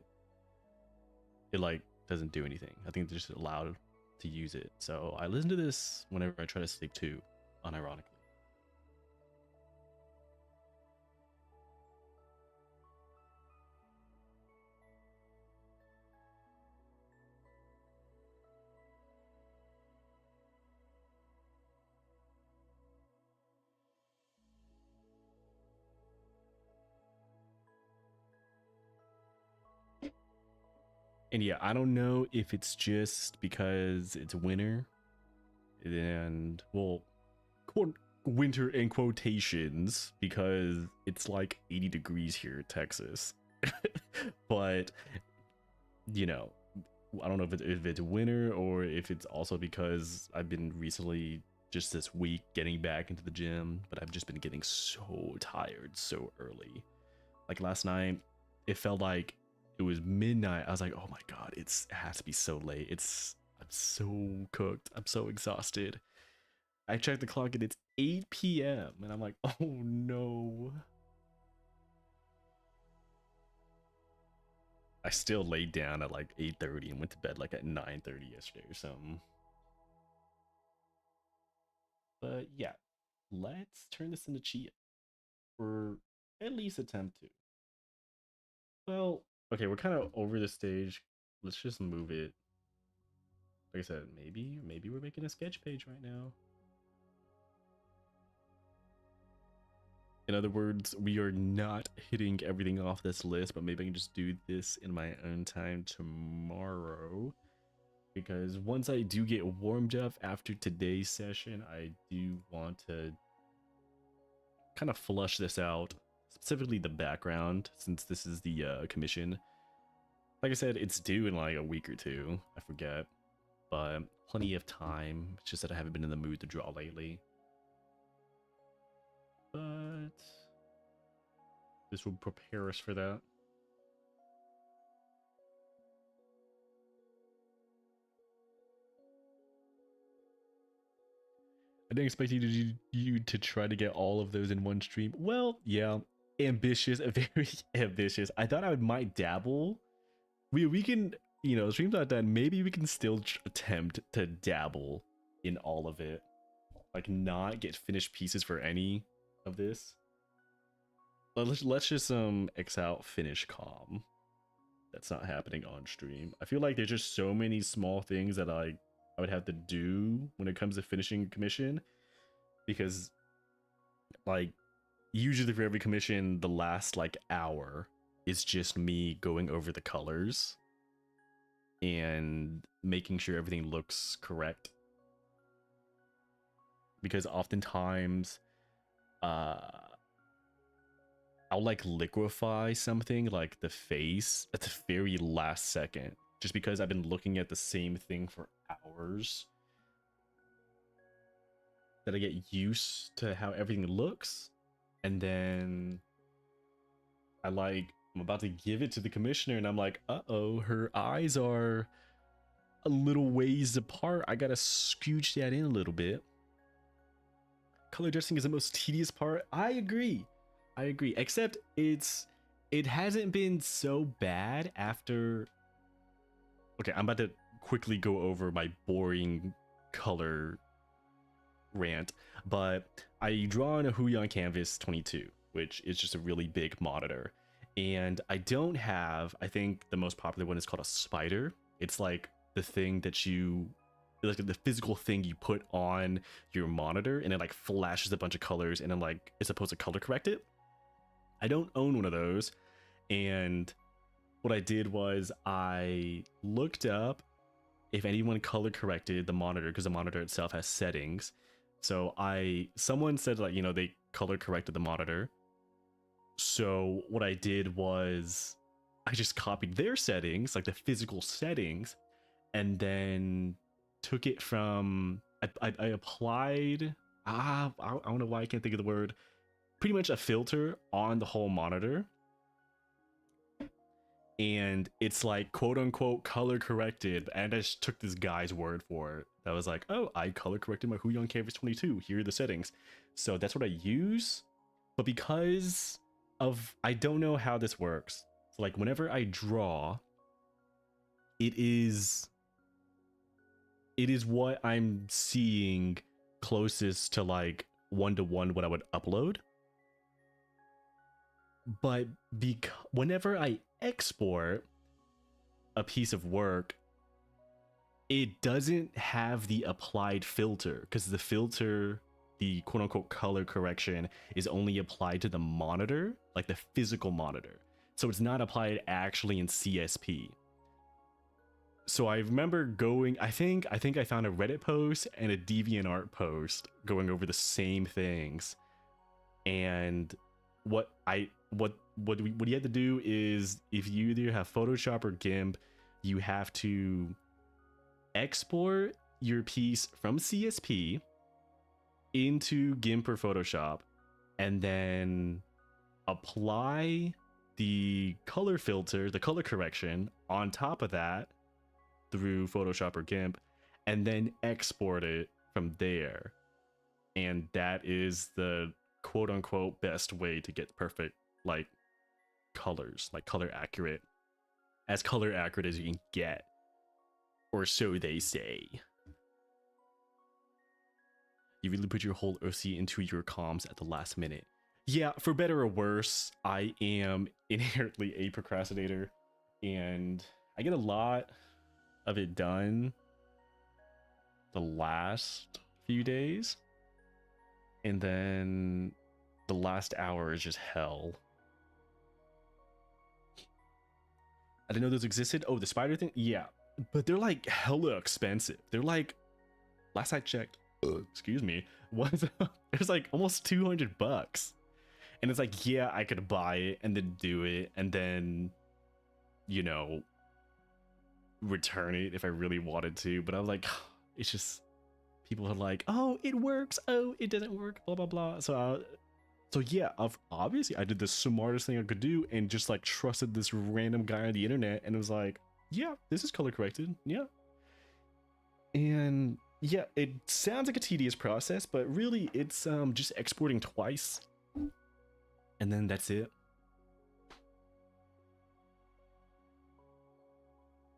it like doesn't do anything. I think they're just allowed to use it. So I listen to this whenever I try to sleep too, unironically. And yeah, I don't know if it's just because it's winter and, well, winter in quotations, because it's like 80 degrees here in Texas. But, you know, I don't know if it's winter or if it's also because I've been recently, just this week, getting back into the gym, but I've just been getting so tired so early. Like last night, it felt like it was midnight. I was like, oh my god, it has to be so late. I'm so cooked. I'm so exhausted. I checked the clock and it's 8 p.m. and I'm like, oh no. I still laid down at like 8:30 and went to bed like at 9:30 yesterday or something. But yeah, let's turn this into Chia, or at least attempt to. Well, okay, we're kind of over the stage. Let's just move it. Like I said, maybe we're making a sketch page right now. In other words, we are not hitting everything off this list, but maybe I can just do this in my own time tomorrow. Because once I do get warmed up after today's session, I do want to kind of flush this out, specifically the background, since this is the commission. Like I said, it's due in like a week or two. I forget, but plenty of time. It's just that I haven't been in the mood to draw lately. But this will prepare us for that. I didn't expect you to try to get all of those in one stream. Well, yeah, ambitious, very ambitious. I thought I might dabble. We can, you know, streams like that. Maybe we can still attempt to dabble in all of it, like not get finished pieces for any of this. Let's just X out finish calm. That's not happening on stream. I feel like there's just so many small things that I would have to do when it comes to finishing commission, because like usually for every commission the last like hour is just me going over the colors and making sure everything looks correct, because oftentimes I'll like liquefy something like the face at the very last second, just because I've been looking at the same thing for hours, that I get used to how everything looks. And then I'm about to give it to the commissioner and I'm like, uh-oh, her eyes are a little ways apart. I gotta scooch that in a little bit. Color adjusting is the most tedious part. I agree, except it hasn't been so bad after. Okay, I'm about to quickly go over my boring color rant, but I draw on a Huion Canvas 22, which is just a really big monitor, and I don't have, I think the most popular one is called a spider. It's like the thing that you, like the physical thing you put on your monitor, and it like flashes a bunch of colors and then like it's supposed to color correct it. I don't own one of those, and what I did was I looked up if anyone color corrected the monitor, because the monitor itself has settings. So someone said, like, you know, they color corrected the monitor. So what I did was I just copied their settings, like the physical settings, and then took it from, I applied, I don't know why I can't think of the word, pretty much a filter on the whole monitor. And it's like quote unquote color corrected, and I just took this guy's word for it. That was like, oh, I color corrected my Huion Canvas 22. Here are the settings. So that's what I use. But because of, I don't know how this works. So like whenever I draw, it is what I'm seeing closest to like 1-to-1 what I would upload. But whenever I export a piece of work, it doesn't have the applied filter, because the filter, the quote-unquote color correction, is only applied to the monitor, like the physical monitor. So it's not applied actually in CSP. So I remember going, I think I found a Reddit post and a DeviantArt post going over the same things. And what you have to do is, if you either have Photoshop or GIMP, you have to export your piece from CSP into GIMP or Photoshop, and then apply the color filter, the color correction on top of that through Photoshop or GIMP, and then export it from there. And that is the quote unquote best way to get perfect, like, colors, like color accurate as you can get, or so they say. You really put your whole OC into your comms at the last minute. Yeah, for better or worse, I am inherently a procrastinator, and I get a lot of it done the last few days, and then the last hour is just hell. I didn't know those existed. Oh, the spider thing? Yeah, but they're like hella expensive. They're like, last I checked, excuse me, was there's like almost 200 bucks. And it's like, yeah, I could buy it and then do it and then, you know, return it if I really wanted to. But I was like, it's just, people are like, oh, it works, oh, it doesn't work, blah blah blah. So yeah, obviously I did the smartest thing I could do and just like trusted this random guy on the internet, and it was like, yeah, this is color corrected, yeah. And yeah, it sounds like a tedious process, but really it's just exporting twice, and then that's it.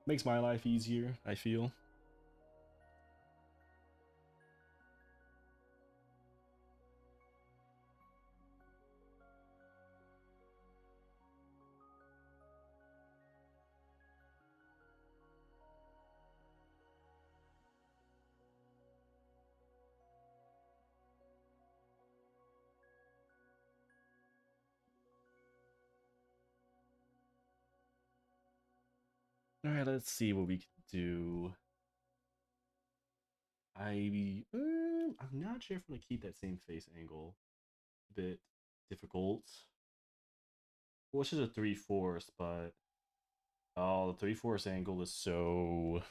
Makes my life easier, I feel. All right, let's see what we can do. I'm not sure if I'm gonna keep that same face angle. A bit difficult. Well, it's just a 3/4, but oh, the 3/4 angle is so.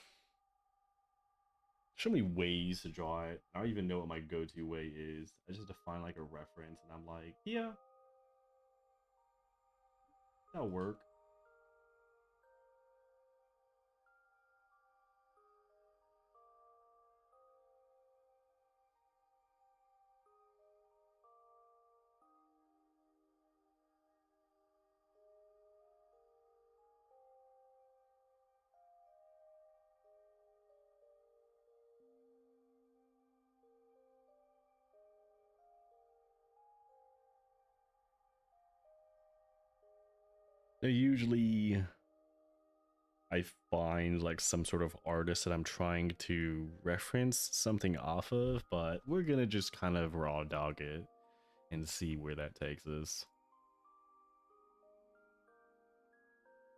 So many ways to draw it. I don't even know what my go-to way is. I just define like a reference, and I'm like, yeah, that'll work. Usually I find like some sort of artist that I'm trying to reference something off of, but we're gonna just kind of raw dog it and see where that takes us.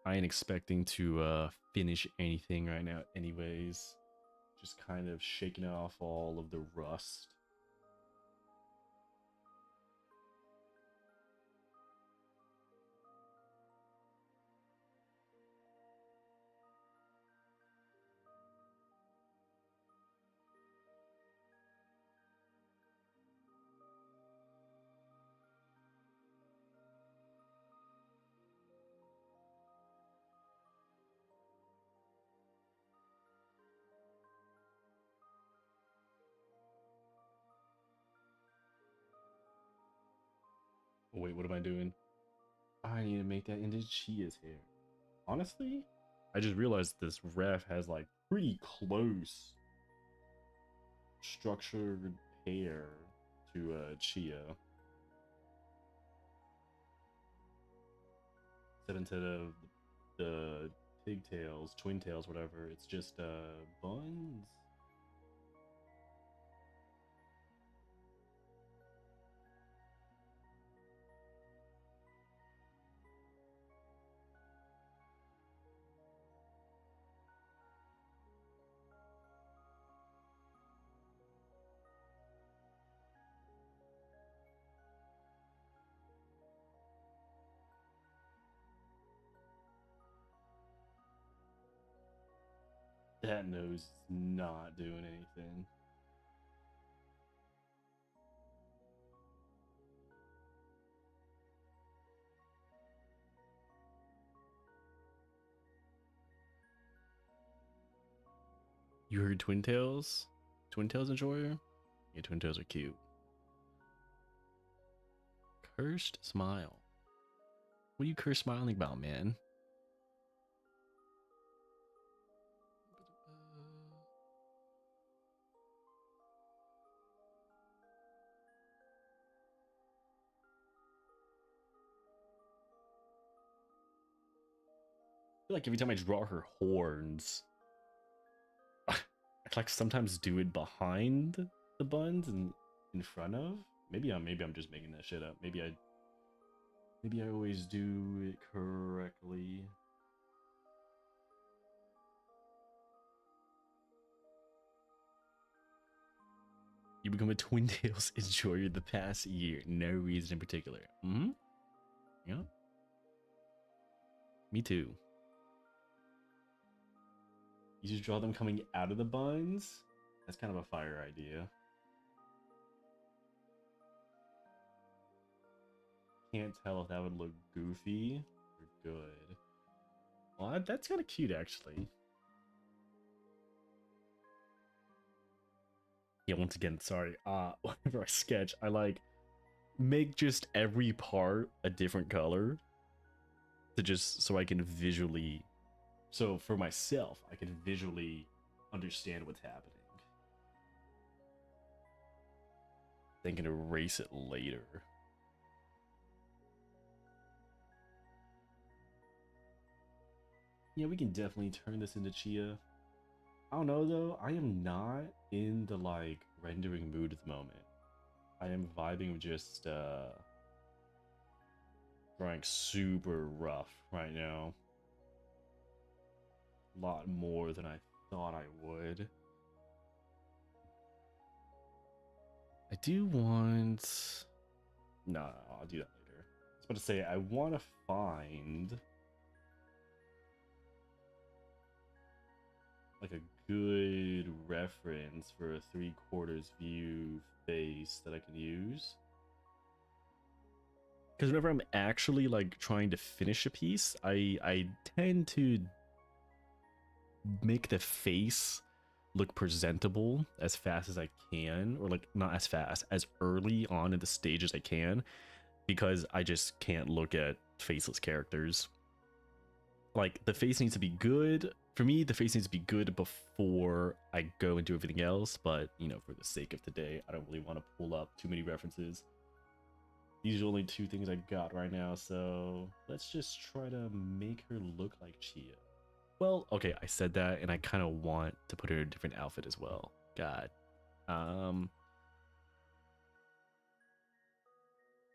I ain't expecting to finish anything right now anyways. Just kind of shaking off all of the rust. Wait, what am I doing? I need to make that into Chia's hair. Honestly, I just realized this ref has like pretty close structured hair to Chia. Except instead of the pigtails, twin tails, whatever, it's just buns. That nose is not doing anything. You heard Twin Tails? Twin Tails enjoyer? Yeah, Twin Tails are cute. Cursed smile. What are you cursed smiling about, man? I feel like every time I draw her horns, I like sometimes do it behind the buns and in front of. Maybe I'm just making that shit up. Maybe I always do it correctly. You become a Twin Tails enjoyer the past year. No reason in particular. Mm-hmm. Yeah. Me too. You just draw them coming out of the buns? That's kind of a fire idea. Can't tell if that would look goofy or good. Well, that's kind of cute, actually. Yeah, once again, sorry. Whenever I sketch, I like make just every part a different color to just so I can visually, so for myself, I can visually understand what's happening. Then can erase it later. Yeah, we can definitely turn this into Chia. I don't know though, I am not in the like rendering mood at the moment. I am vibing with just drawing super rough right now. A lot more than I thought I would. I do want... No, I'll do that later. I was about to say, I want to find like a good reference for a 3/4 view face that I can use. Because whenever I'm actually like trying to finish a piece, I tend to make the face look presentable as fast as I can, or like not as fast, as early on in the stage as I can, because I just can't look at faceless characters. Like the face needs to be good. For me, the face needs to be good before I go into everything else, but you know, for the sake of today, I don't really want to pull up too many references. These are only 2 things I got right now, so let's just try to make her look like Chia. Well, okay, I said that, and I kind of want to put her in a different outfit as well. God.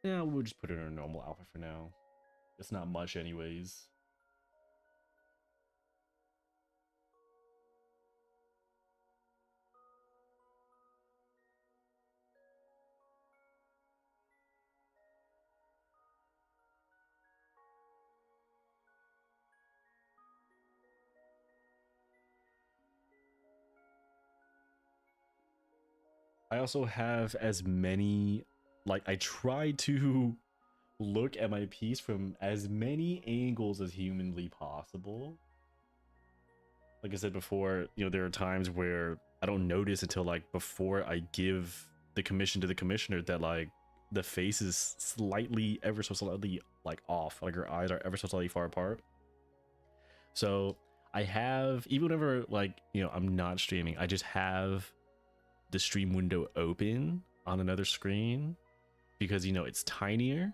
Yeah, we'll just put her in a normal outfit for now. It's not much anyways. I also have as many, like, I try to look at my piece from as many angles as humanly possible. Like I said before, you know, there are times where I don't notice until like before I give the commission to the commissioner that like the face is slightly, ever so slightly like off, like her eyes are ever so slightly far apart. So I have, even whenever like, you know, I'm not streaming, I just have the stream window open on another screen because, you know, it's tinier,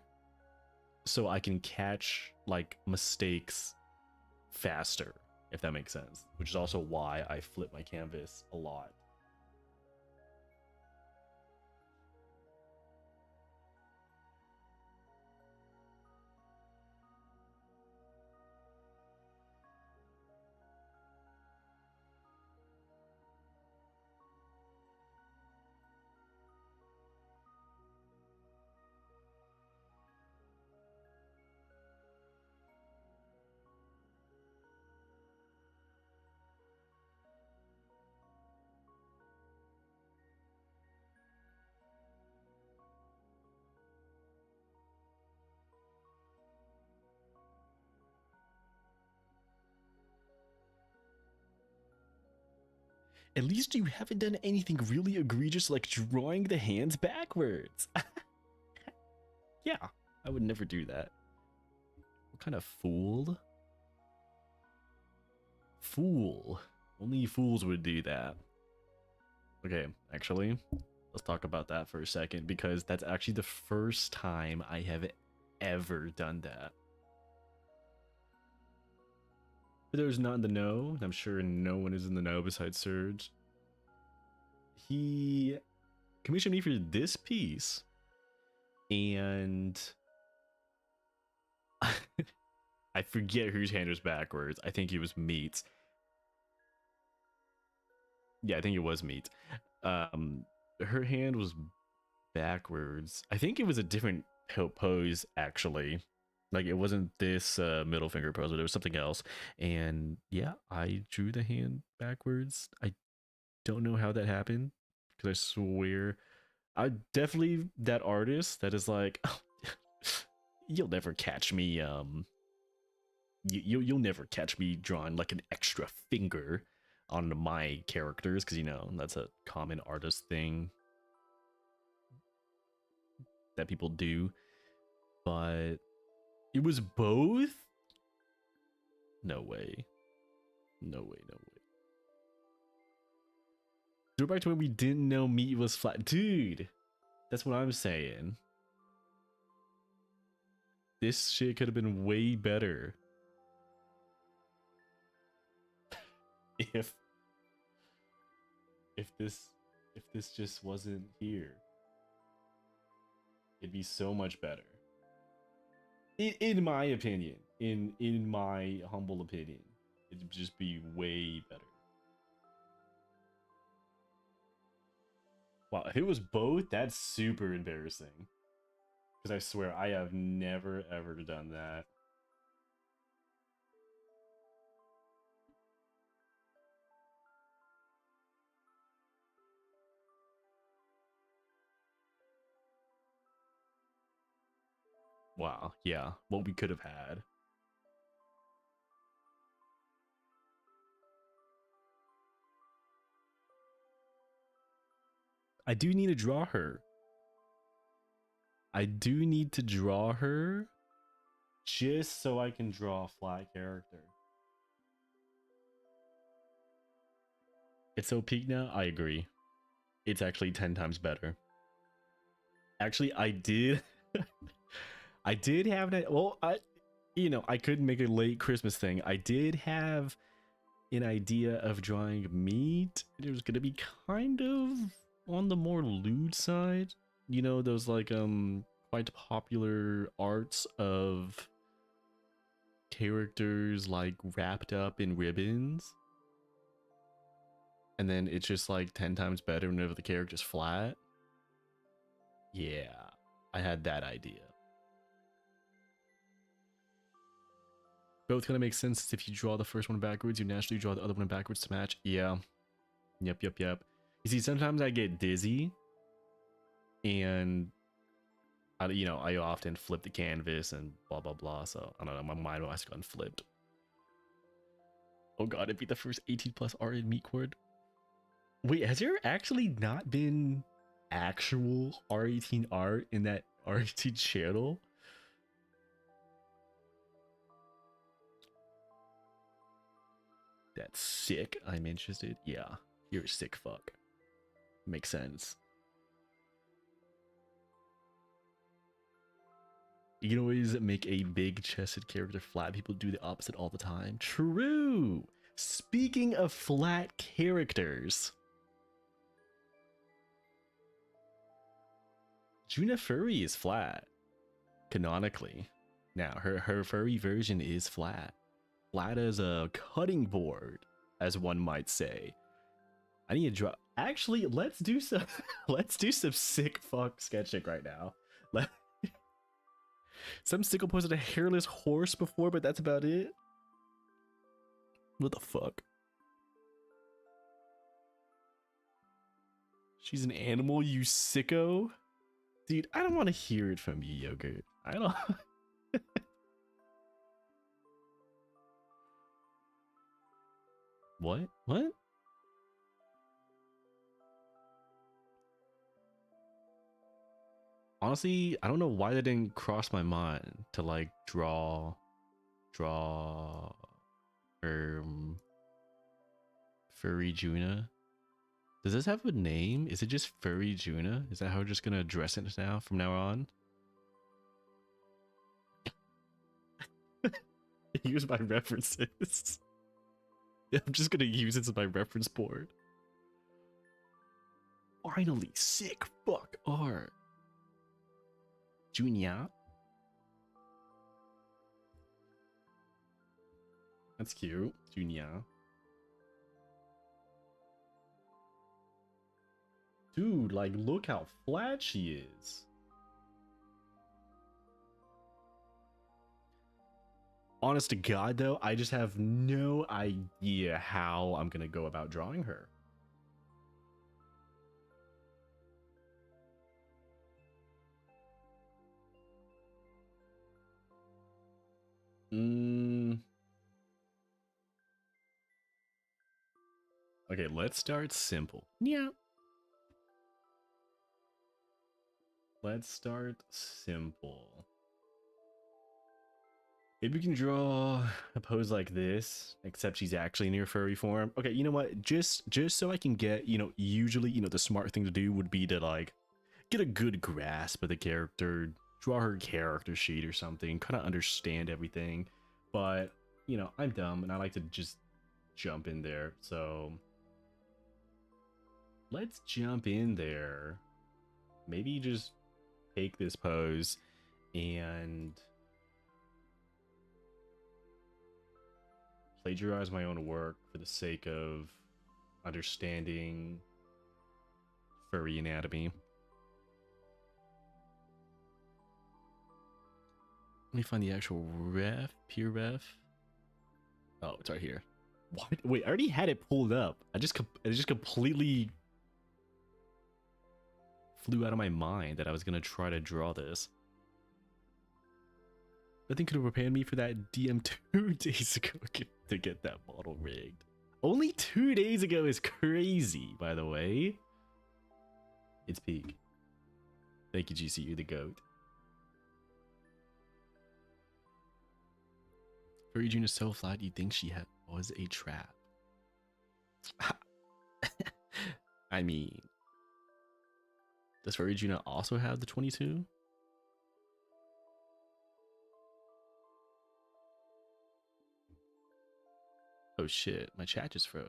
so I can catch like mistakes faster, if that makes sense, which is also why I flip my canvas a lot. At least you haven't done anything really egregious like drawing the hands backwards. Yeah, I would never do that. What kind of fool? Fool. Only fools would do that. Okay, actually, let's talk about that for a second, because that's actually the first time I have ever done that. For those not in the know, and I'm sure no one is in the know besides Surge, he commissioned me for this piece, and I forget whose hand was backwards. I think it was Meat's. Yeah, I think it was Meat. Her hand was backwards. I think it was a different pose, actually. Like, it wasn't this middle finger pose, but it was something else. And yeah, I drew the hand backwards. I don't know how that happened, because I swear I definitely that artist that is like, oh, you'll never catch me. You'll never catch me drawing like an extra finger on my characters, because you know that's a common artist thing that people do. But it was both. No way. No way. No way. Go back to when we didn't know Meat was flat, dude. That's what I'm saying. This shit could have been way better if this just wasn't here. It'd be so much better. In my opinion, in my humble opinion, it'd just be way better. Wow, if it was both, that's super embarrassing. Because I swear I have never ever done that. Wow, yeah, what we could have had. I do need to draw her. I do need to draw her just so I can draw a flat character. It's so peak now? I agree. It's actually 10 times better. Actually, I did I did have that. Well, I couldn't make a late Christmas thing. I did have an idea of drawing Meat. It was gonna be kind of on the more lewd side. You know, those like quite popular arts of characters like wrapped up in ribbons. And then it's just like 10 times better whenever the character's flat. Yeah, I had that idea. Both kind of make sense. If you draw the first one backwards, you naturally draw the other one backwards to match. Yeah. Yep. You see, sometimes I get dizzy, and I often flip the canvas and blah blah blah. So I don't know, my mind was gone flipped. Oh god, it'd be the first 18+ art in Meat Cord. Wait, has there actually not been actual R18 art in that R18 channel? That's sick. I'm interested. Yeah, you're a sick fuck. Makes sense. You can always make a big chested character flat. People do the opposite all the time. True. Speaking of flat characters, Juna Furry is flat, canonically. Now, her furry version is flat. Flat as a cutting board, as one might say. I need to draw. Actually, let's do some sick fuck sketching right now. Some sicko posted a hairless horse before, but that's about it. What the fuck? She's an animal, you sicko? Dude, I don't want to hear it from you, Yogurt. I don't. What? Honestly, I don't know why that didn't cross my mind to like draw um Furry Juna. Does this have a name? Is it just Furry Juna? Is that how we're just gonna address it now from now on? Use my references. I'm just gonna use it as my reference board. Finally, sick fuck art. Junior. That's cute. Junior. Dude, like, look how flat she is. Honest to God, though, I just have no idea how I'm gonna go about drawing her. Okay, let's start simple. Yeah. Let's start simple. Maybe we can draw a pose like this, except she's actually in her furry form. Okay, you know what? Just so I can get, usually, the smart thing to do would be to like get a good grasp of the character, draw her character sheet or something, kind of understand everything. But, I'm dumb and I like to just jump in there. So let's jump in there. Maybe just take this pose and plagiarize my own work for the sake of understanding furry anatomy. Let me find the actual peer ref. Oh, it's right here. What? Wait, I already had it pulled up. It just completely flew out of my mind that I was gonna try to draw this. Nothing could have prepared me for that DM 2 days ago to get that model rigged. Only 2 days ago is crazy, by the way. It's peak. Thank you, GC, you're the GOAT. Furry June is so flat, you'd think she was a trap. I mean, does Furry Juna also have the 22? Oh shit, my chat just froze.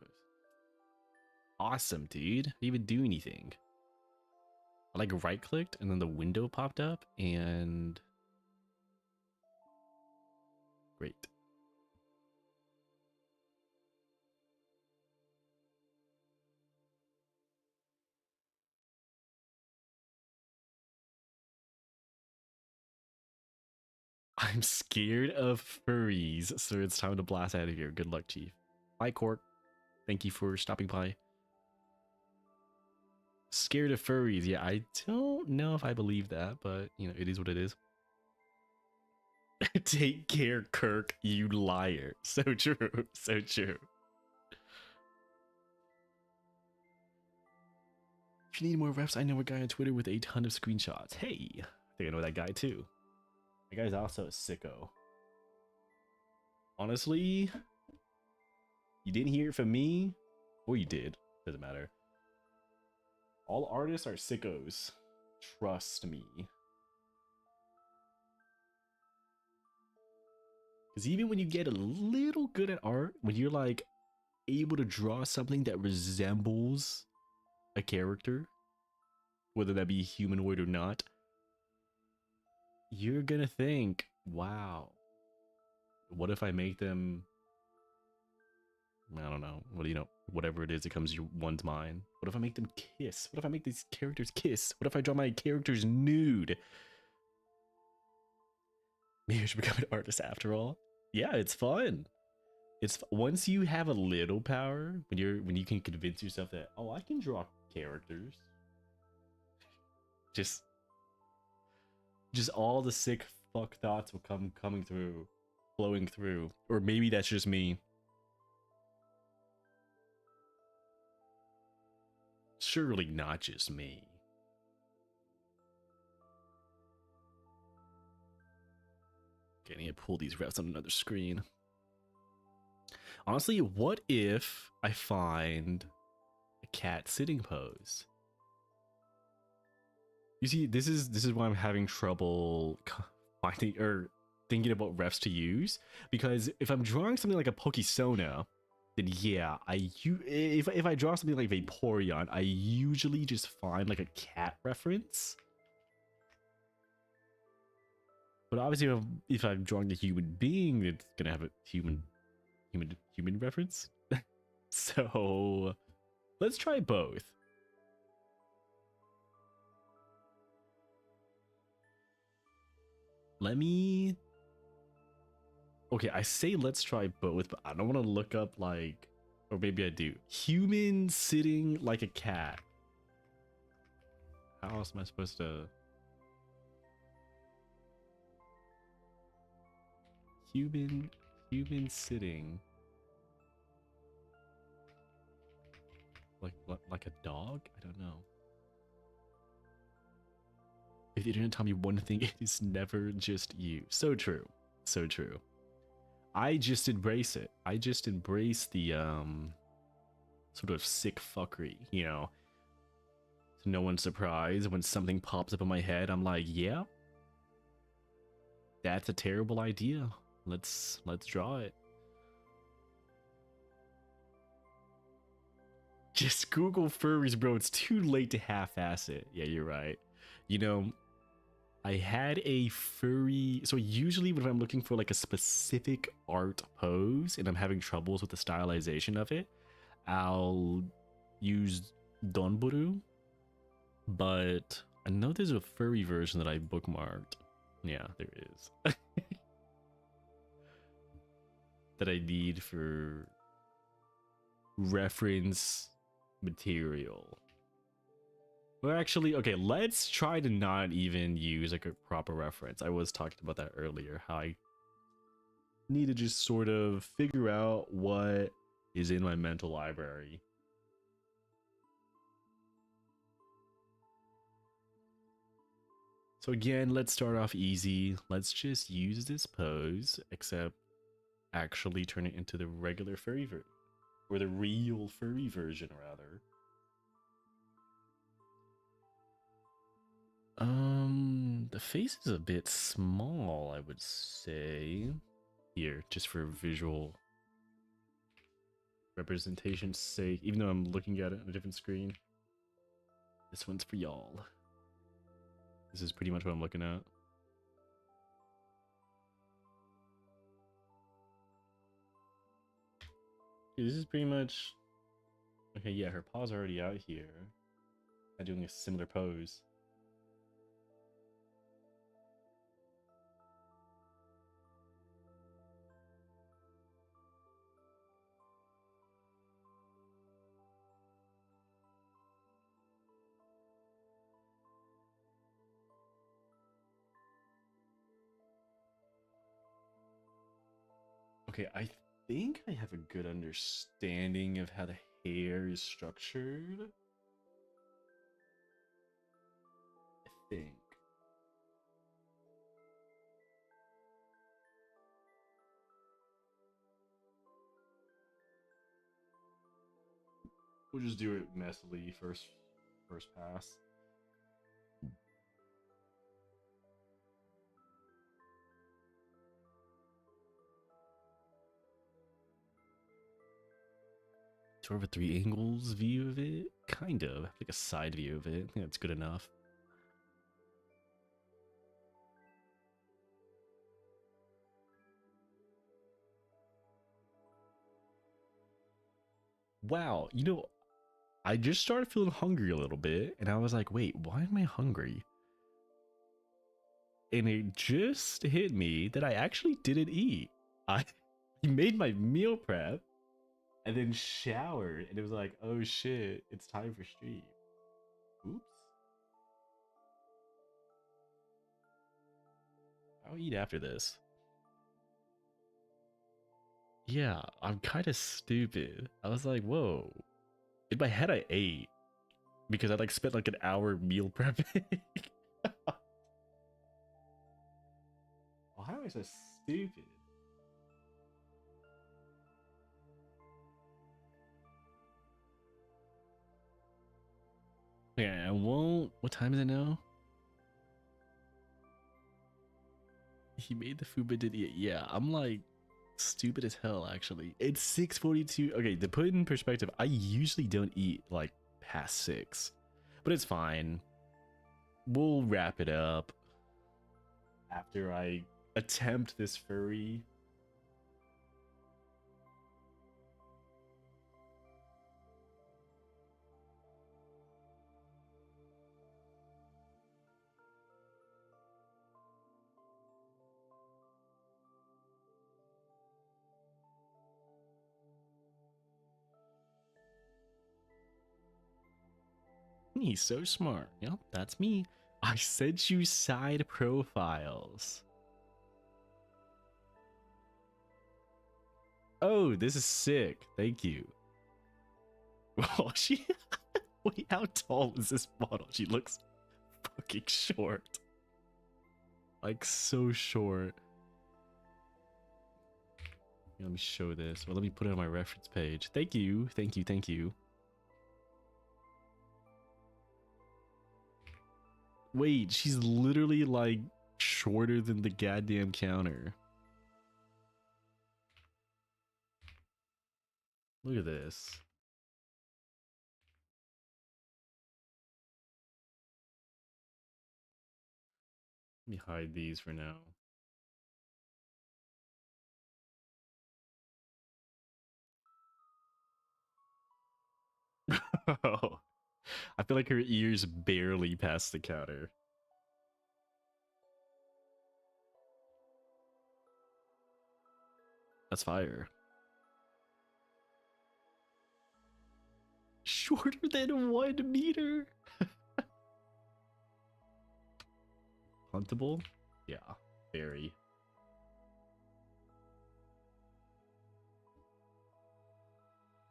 Awesome, dude. Didn't even do anything. I like right clicked and then the window popped up and great. I'm scared of furries, so it's time to blast out of here. Good luck, Chief. Bye, Cork. Thank you for stopping by. Scared of furries. Yeah, I don't know if I believe that, but, it is what it is. Take care, Kirk, you liar. So true. So true. If you need more refs, I know a guy on Twitter with a ton of screenshots. Hey, I think I know that guy too. That guy's also a sicko. Honestly, you didn't hear it from me, or you did. Doesn't matter. All artists are sickos. Trust me. Because even when you get a little good at art, when you're like able to draw something that resembles a character, whether that be humanoid or not, you're gonna think, wow, what if I make them, I don't know, whatever it is that comes to one's mind. What if I make them kiss? What if I make these characters kiss? What if I draw my characters nude? Maybe I should become an artist after all. Yeah, it's fun. It's once you have a little power, when you can convince yourself that, oh, I can draw characters. Just all the sick fuck thoughts will coming through, flowing through. Or maybe that's just me. Surely not just me. Okay, I need to pull these refs on another screen. Honestly, what if I find a cat sitting pose? You see, this is why I'm having trouble finding or thinking about refs to use, because if I'm drawing something like a Pokesona, then yeah, if I draw something like Vaporeon, I usually just find like a cat reference. But obviously, if I'm drawing a human being, it's gonna have a human reference. So let's try both. Let me. Okay, I say let's try both, but I don't want to look up like, or maybe I do. Human sitting like a cat. How else am I supposed to? Human sitting like a dog? I don't know. If the internet taught me one thing, it is never just you. So true. So true. I just embrace it. I just embrace the sort of sick fuckery, you know. To no one's surprise when something pops up in my head, I'm like, yeah. That's a terrible idea. Let's draw it. Just Google furries, bro. It's too late to half-ass it. Yeah, you're right. You know, I had a furry. So usually when I'm looking for like a specific art pose and I'm having troubles with the stylization of it, I'll use Donburu. But I know there's a furry version that I bookmarked. Yeah, there is. That I need for reference material. Well, actually, okay, let's try to not even use like a proper reference. I was talking about that earlier, how I need to just sort of figure out what is in my mental library. So again, let's start off easy. Let's just use this pose, except actually turn it into the regular furry version, or the real furry version, rather. The face is a bit small, I would say. Here, just for visual representation's sake, even though I'm looking at it on a different screen. This one's for y'all. This is pretty much what I'm looking at. This is pretty much... Okay, yeah, her paw's already out here. I'm doing a similar pose. Okay, I think I have a good understanding of how the hair is structured. I think. We'll just do it messily first pass. Sort of a three angles view of it, kind of like a side view of it. I think that's good enough. Wow, you know, I just started feeling hungry a little bit, and I was like, wait, why am I hungry? And it just hit me that I actually didn't eat. I made my meal prep and then showered, and it was like, oh shit, it's time for stream. Oops. I'll eat after this. Yeah, I'm kind of stupid. I was like, whoa. In my head, I ate because I like spent like an hour meal prepping. Well, how am I supposed to stupid. Yeah, I won't. What time is it now? He made the food but did eat. Yeah, I'm like stupid as hell actually. It's 6:42. Okay, to put it in perspective, I usually don't eat like past 6. But it's fine. We'll wrap it up after I attempt this furry. He's so smart. Yep, that's me. I sent you side profiles. Oh, this is sick. Thank you. Oh, she. Wait, how tall is this model? She looks fucking short. Like, so short. Let me show this. Well, let me put it on my reference page. Thank you. Thank you. Thank you. Wait, she's literally like shorter than the goddamn counter. Look at this. Let me hide these for now. Oh, I feel like her ears barely pass the counter. That's fire. Shorter than 1 meter. Huntable? Yeah, very.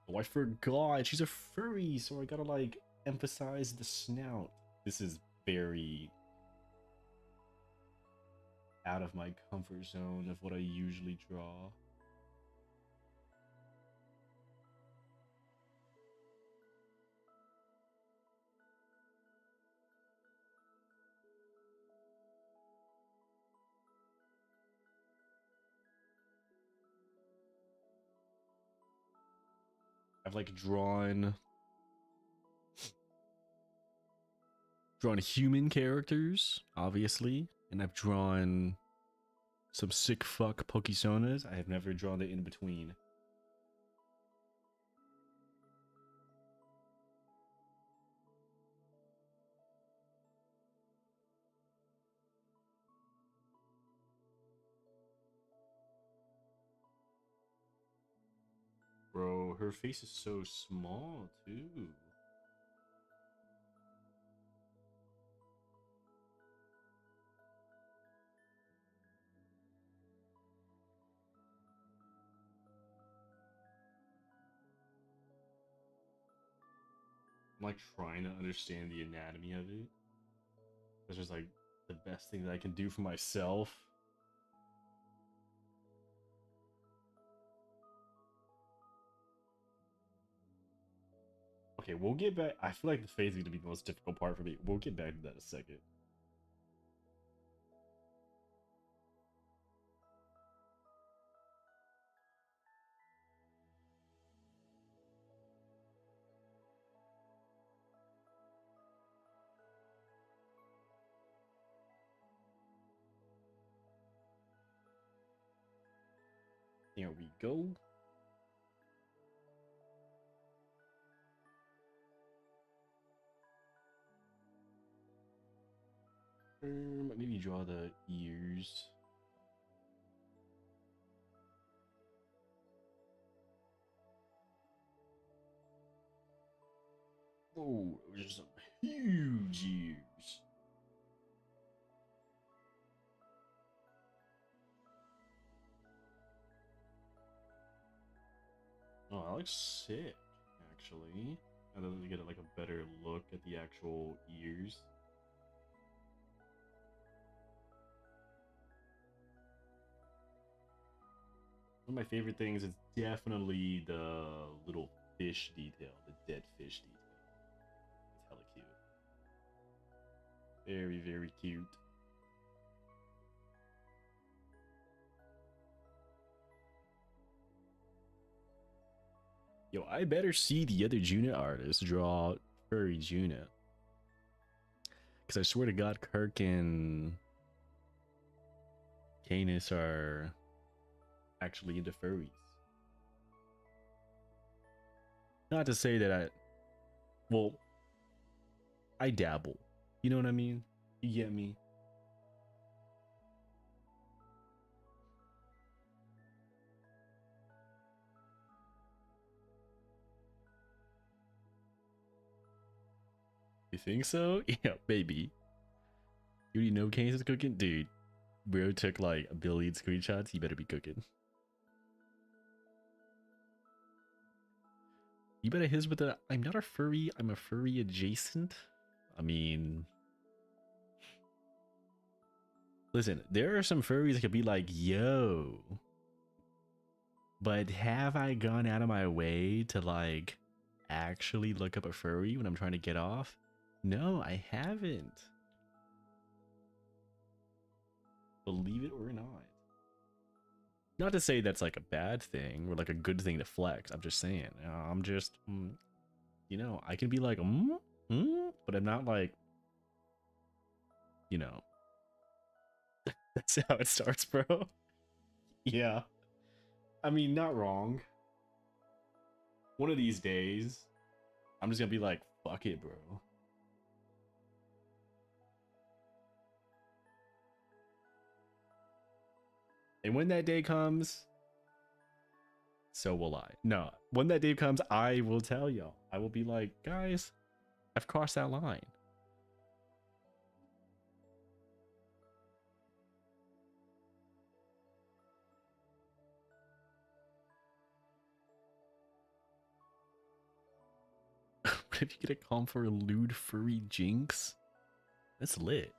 Oh, I forgot. She's a furry, so I gotta like emphasize the snout. This is very out of my comfort zone of what I usually draw. I've like drawn human characters, obviously, and I've drawn some sick fuck Pokesonas. I have never drawn the in between. Bro, her face is so small too. I'm like trying to understand the anatomy of it. It's just like the best thing that I can do for myself. Okay, we'll get back. I feel like the face is gonna be the most difficult part for me. We'll get back to that in a second. There we go. Maybe draw the ears. Oh, there's some huge ears. Oh, that looks sick, actually. And then we get like a better look at the actual ears. One of my favorite things is definitely the little fish detail, the dead fish detail. It's hella cute. Very, very cute. Yo, I better see the other Juna artists draw furry Juna. Because I swear to God, Kirk and Canis are actually into furries. Not to say that well, I dabble. You know what I mean? You get me? You think so? Yeah, baby. You already know Canis is cooking? Dude, bro took like a billion screenshots. He better be cooking. You better his with the I'm not a furry, I'm a furry adjacent. I mean, listen, there are some furries that could be like, yo. But have I gone out of my way to like actually look up a furry when I'm trying to get off? No, I haven't. Believe it or not. Not to say that's like a bad thing or like a good thing to flex. I'm just saying. I'm just, you know, I can be like, but I'm not like, you know. That's how it starts, bro. Yeah. I mean, not wrong. One of these days, I'm just gonna be like, fuck it, bro. And when that day comes, so will I. No, when that day comes, I will tell y'all. I will be like, guys, I've crossed that line. What if you get a call for a lewd furry jinx? That's lit.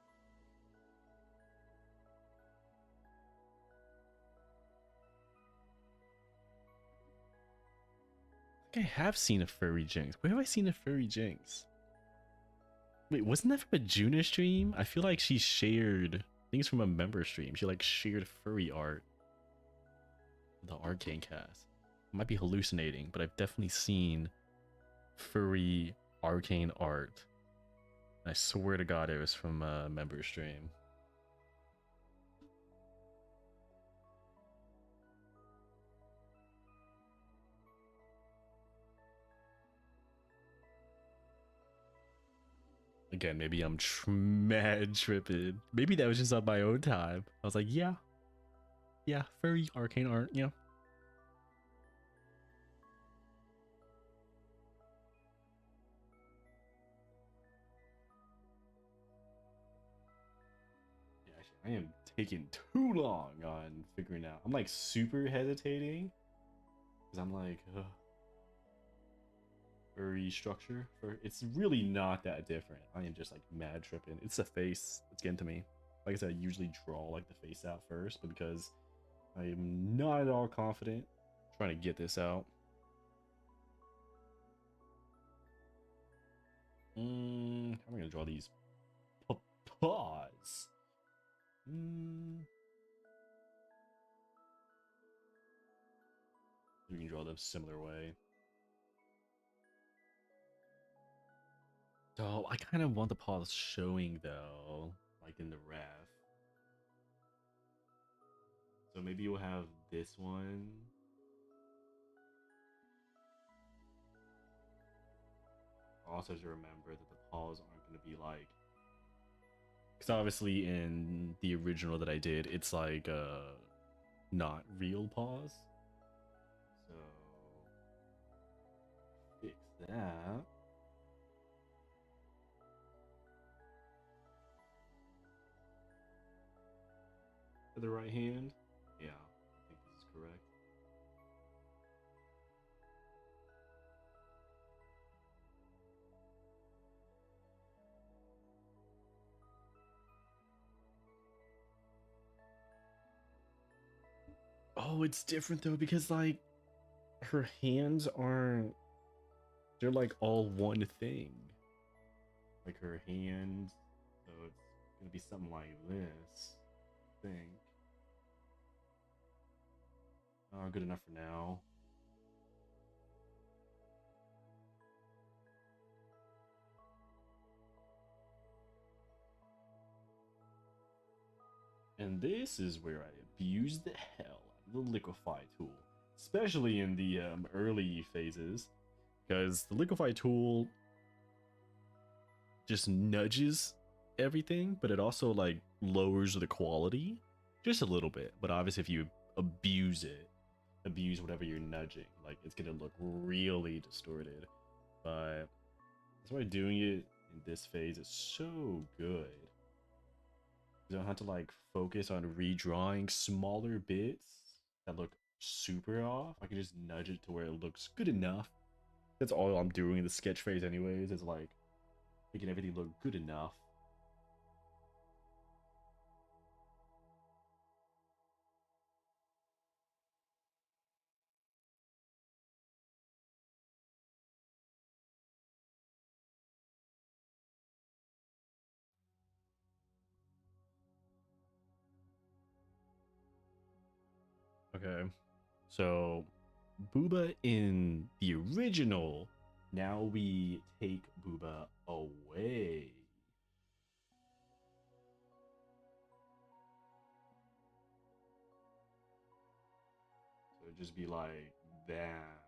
I think I have seen a furry jinx. Where have I seen a furry jinx? Wait, wasn't that from a Juna stream? I feel like she shared things from a member stream. She like shared furry art. The Arcane cast. I might be hallucinating, but I've definitely seen furry arcane art. I swear to God it was from a member stream. Again, maybe I'm mad tripping. Maybe that was just on my own time. I was like, yeah. Yeah, furry arcane art, yeah. I am taking too long on figuring out. I'm like super hesitating because I'm like, furry structure for it's really not that different. I am just like mad tripping. It's the face that's getting to me. Like I said, I usually draw like the face out first, but because I am not at all confident trying to get this out. How am I gonna draw these paws? We can draw them similar way. So I kind of want the paws showing though, like in the ref. So maybe we'll have this one. Also to remember that the paws aren't going to be like, because obviously in the original that I did, it's like not real paws. So fix that. For the right hand, yeah, I think this is correct. Oh, it's different though because like her hands aren't, they're like all one thing. Like her hands, so it's gonna be something like this, I think. Oh, good enough for now. And this is where I abuse the hell out of the liquefy tool, especially in the early phases, because the liquefy tool just nudges everything, but it also like lowers the quality just a little bit. But obviously, if you abuse it, abuse whatever you're nudging, like it's gonna look really distorted. But that's why doing it in this phase is so good. You don't have to like focus on redrawing smaller bits that look super off. I can just nudge it to where it looks good enough. That's all I'm doing in the sketch phase anyways, is like making everything look good enough. Okay, so Booba in the original, now we take Booba away. So it'd just be like that.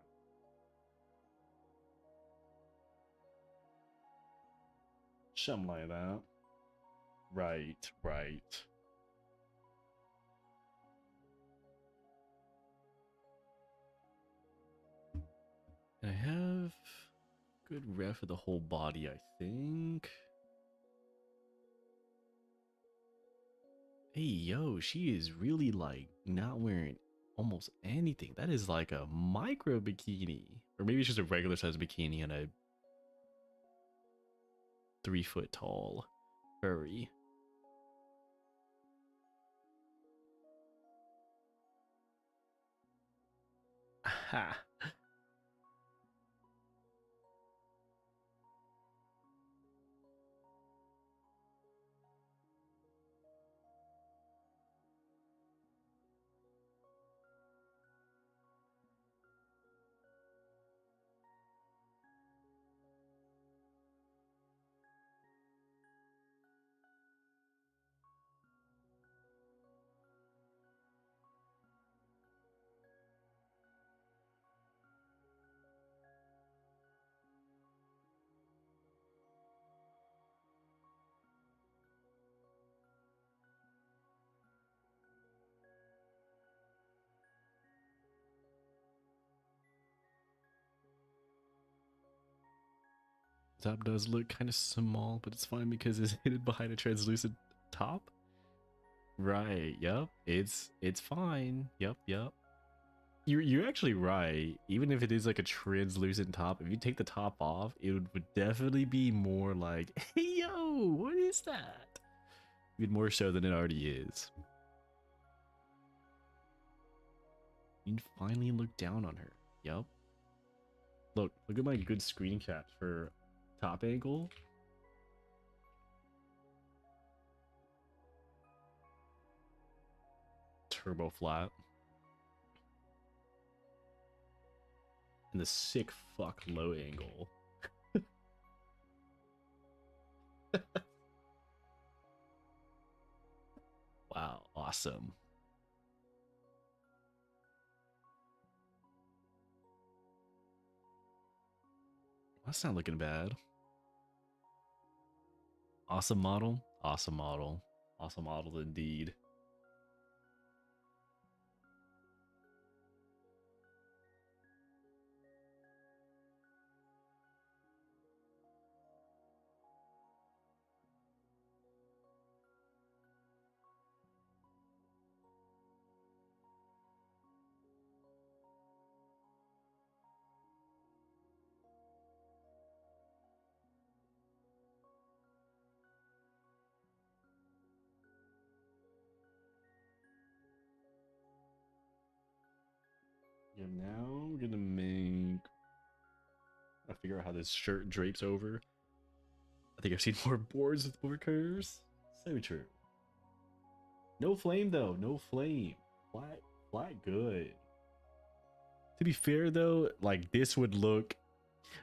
Something like that. Right, right. I have good ref of the whole body, I think. Hey, yo, she is really like not wearing almost anything. That is like a micro bikini. Or maybe it's just a regular size bikini and a 3 foot tall furry. Ha. Top does look kind of small, but it's fine because it's hidden behind a translucent top. Right, yep. It's fine. Yep. You're actually right. Even if it is like a translucent top, if you take the top off, it would definitely be more like, hey yo, what is that? Even more so than it already is. You can finally look down on her. Yep. Look at my good screen cap for top angle. Turbo flat. And the sick fuck low angle. Wow, awesome. That's not looking bad. Awesome model. Awesome model. Awesome model indeed. And now I'm gonna make. I figure out how this shirt drapes over. I think I've seen more boards with more curves. So true. No flame though. No flame. Flat. Flat. Good. To be fair though, like this would look.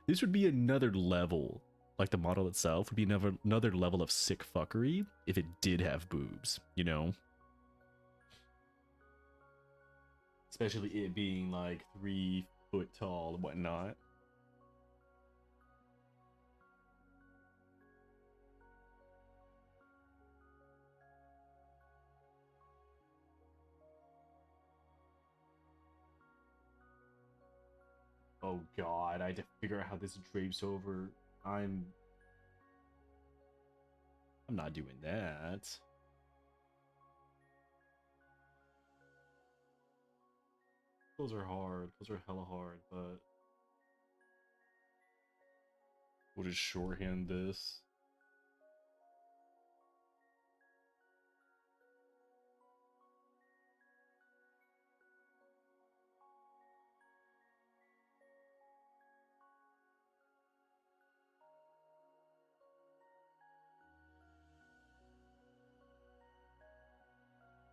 This would be another level. Like the model itself would be another level of sick fuckery if it did have boobs. You know. Especially it being like 3 foot tall and whatnot. Oh god, I had to figure out how this drapes over. I'm not doing that. Those are hard. Those are hella hard, but we'll just shorthand this.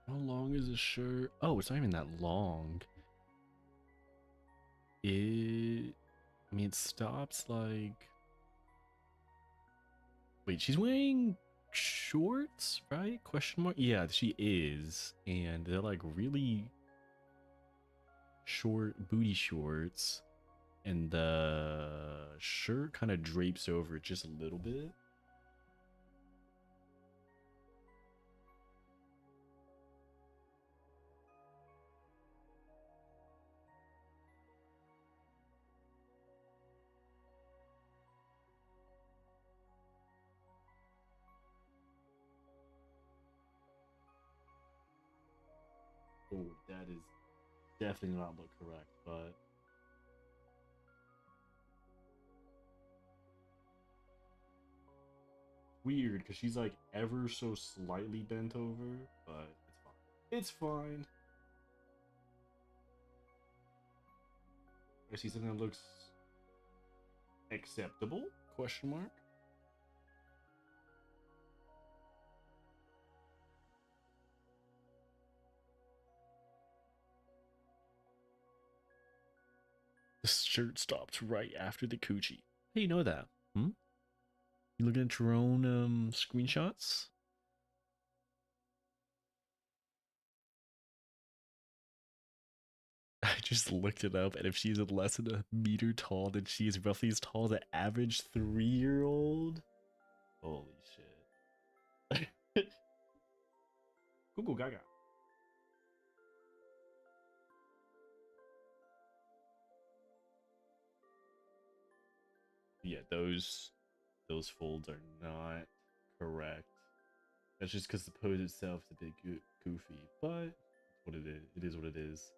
How long is this shirt? Oh, it's not even that long. I mean, it stops like. Wait, she's wearing shorts, right? Question mark. Yeah, she is, and they're like really short booty shorts, and the shirt kind of drapes over it just a little bit. Oh, that is definitely not look correct, but weird because she's like ever so slightly bent over, but it's fine. It's fine. I see something that looks acceptable? Question mark. The shirt stopped right after the coochie. How do you know that? Hmm? You looking at your own screenshots? I just looked it up, and if she's less than a meter tall, then she is roughly as tall as an average 3-year-old. Holy shit. Google Gaga. Yeah, those folds are not correct. That's just because the pose itself is a bit goofy, but what it is. It is what it is.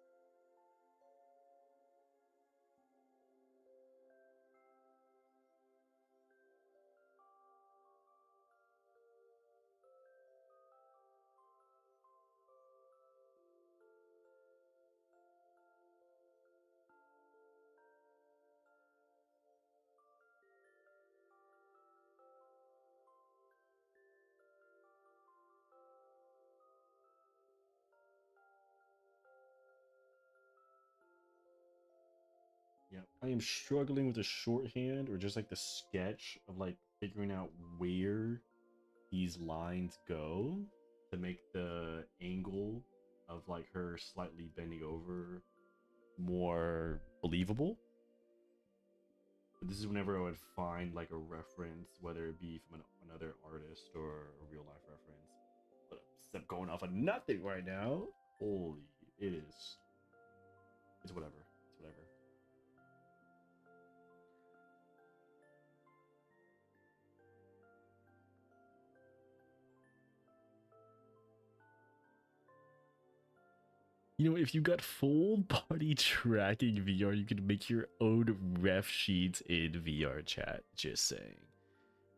Yep. I am struggling with the shorthand or just like the sketch of like figuring out where these lines go to make the angle of like her slightly bending over more believable. But this is whenever I would find like a reference, whether it be from another artist or a real life reference. But except going off of nothing right now. Holy, it is. It's whatever. It's whatever. You know, if you got full body tracking VR, you could make your own ref sheets in VR chat. Just saying.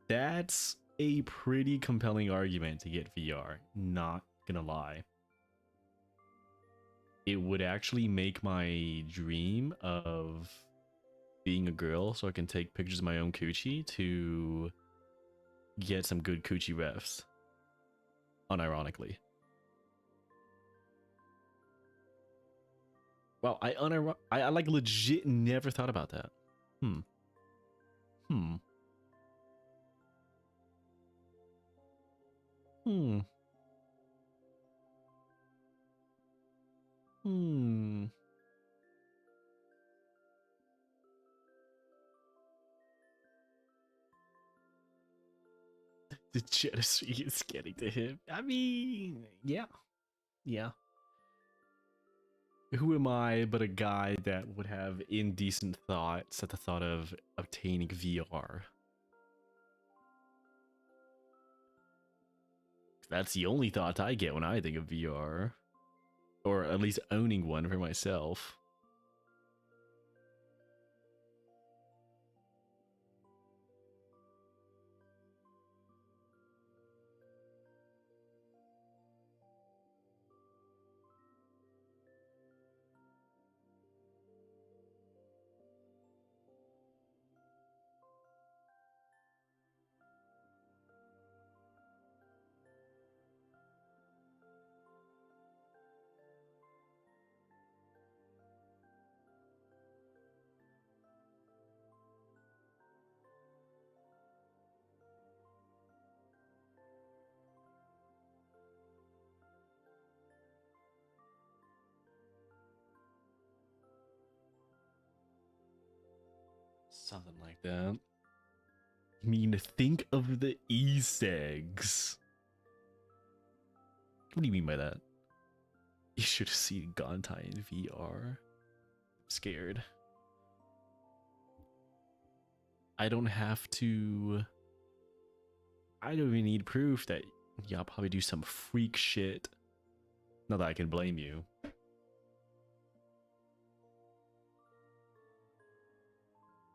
That's a pretty compelling argument to get VR. Not gonna lie. it would actually make my dream of being a girl so I can take pictures of my own coochie to get some good coochie refs. Unironically. Wow, I like legit never thought about that. Hmm. Hmm. Hmm. Hmm. The jealousy is getting to him. I mean, yeah. Yeah. Who am I but a guy that would have indecent thoughts at the thought of obtaining VR? That's the only thought I get when I think of VR. Or at least owning one for myself. Something like that. I mean, think of the e-segs. What do you mean by that? You should have seen Gontai in VR. I'm scared. I don't have to... I don't even need proof that y'all probably do some freak shit. Not that I can blame you.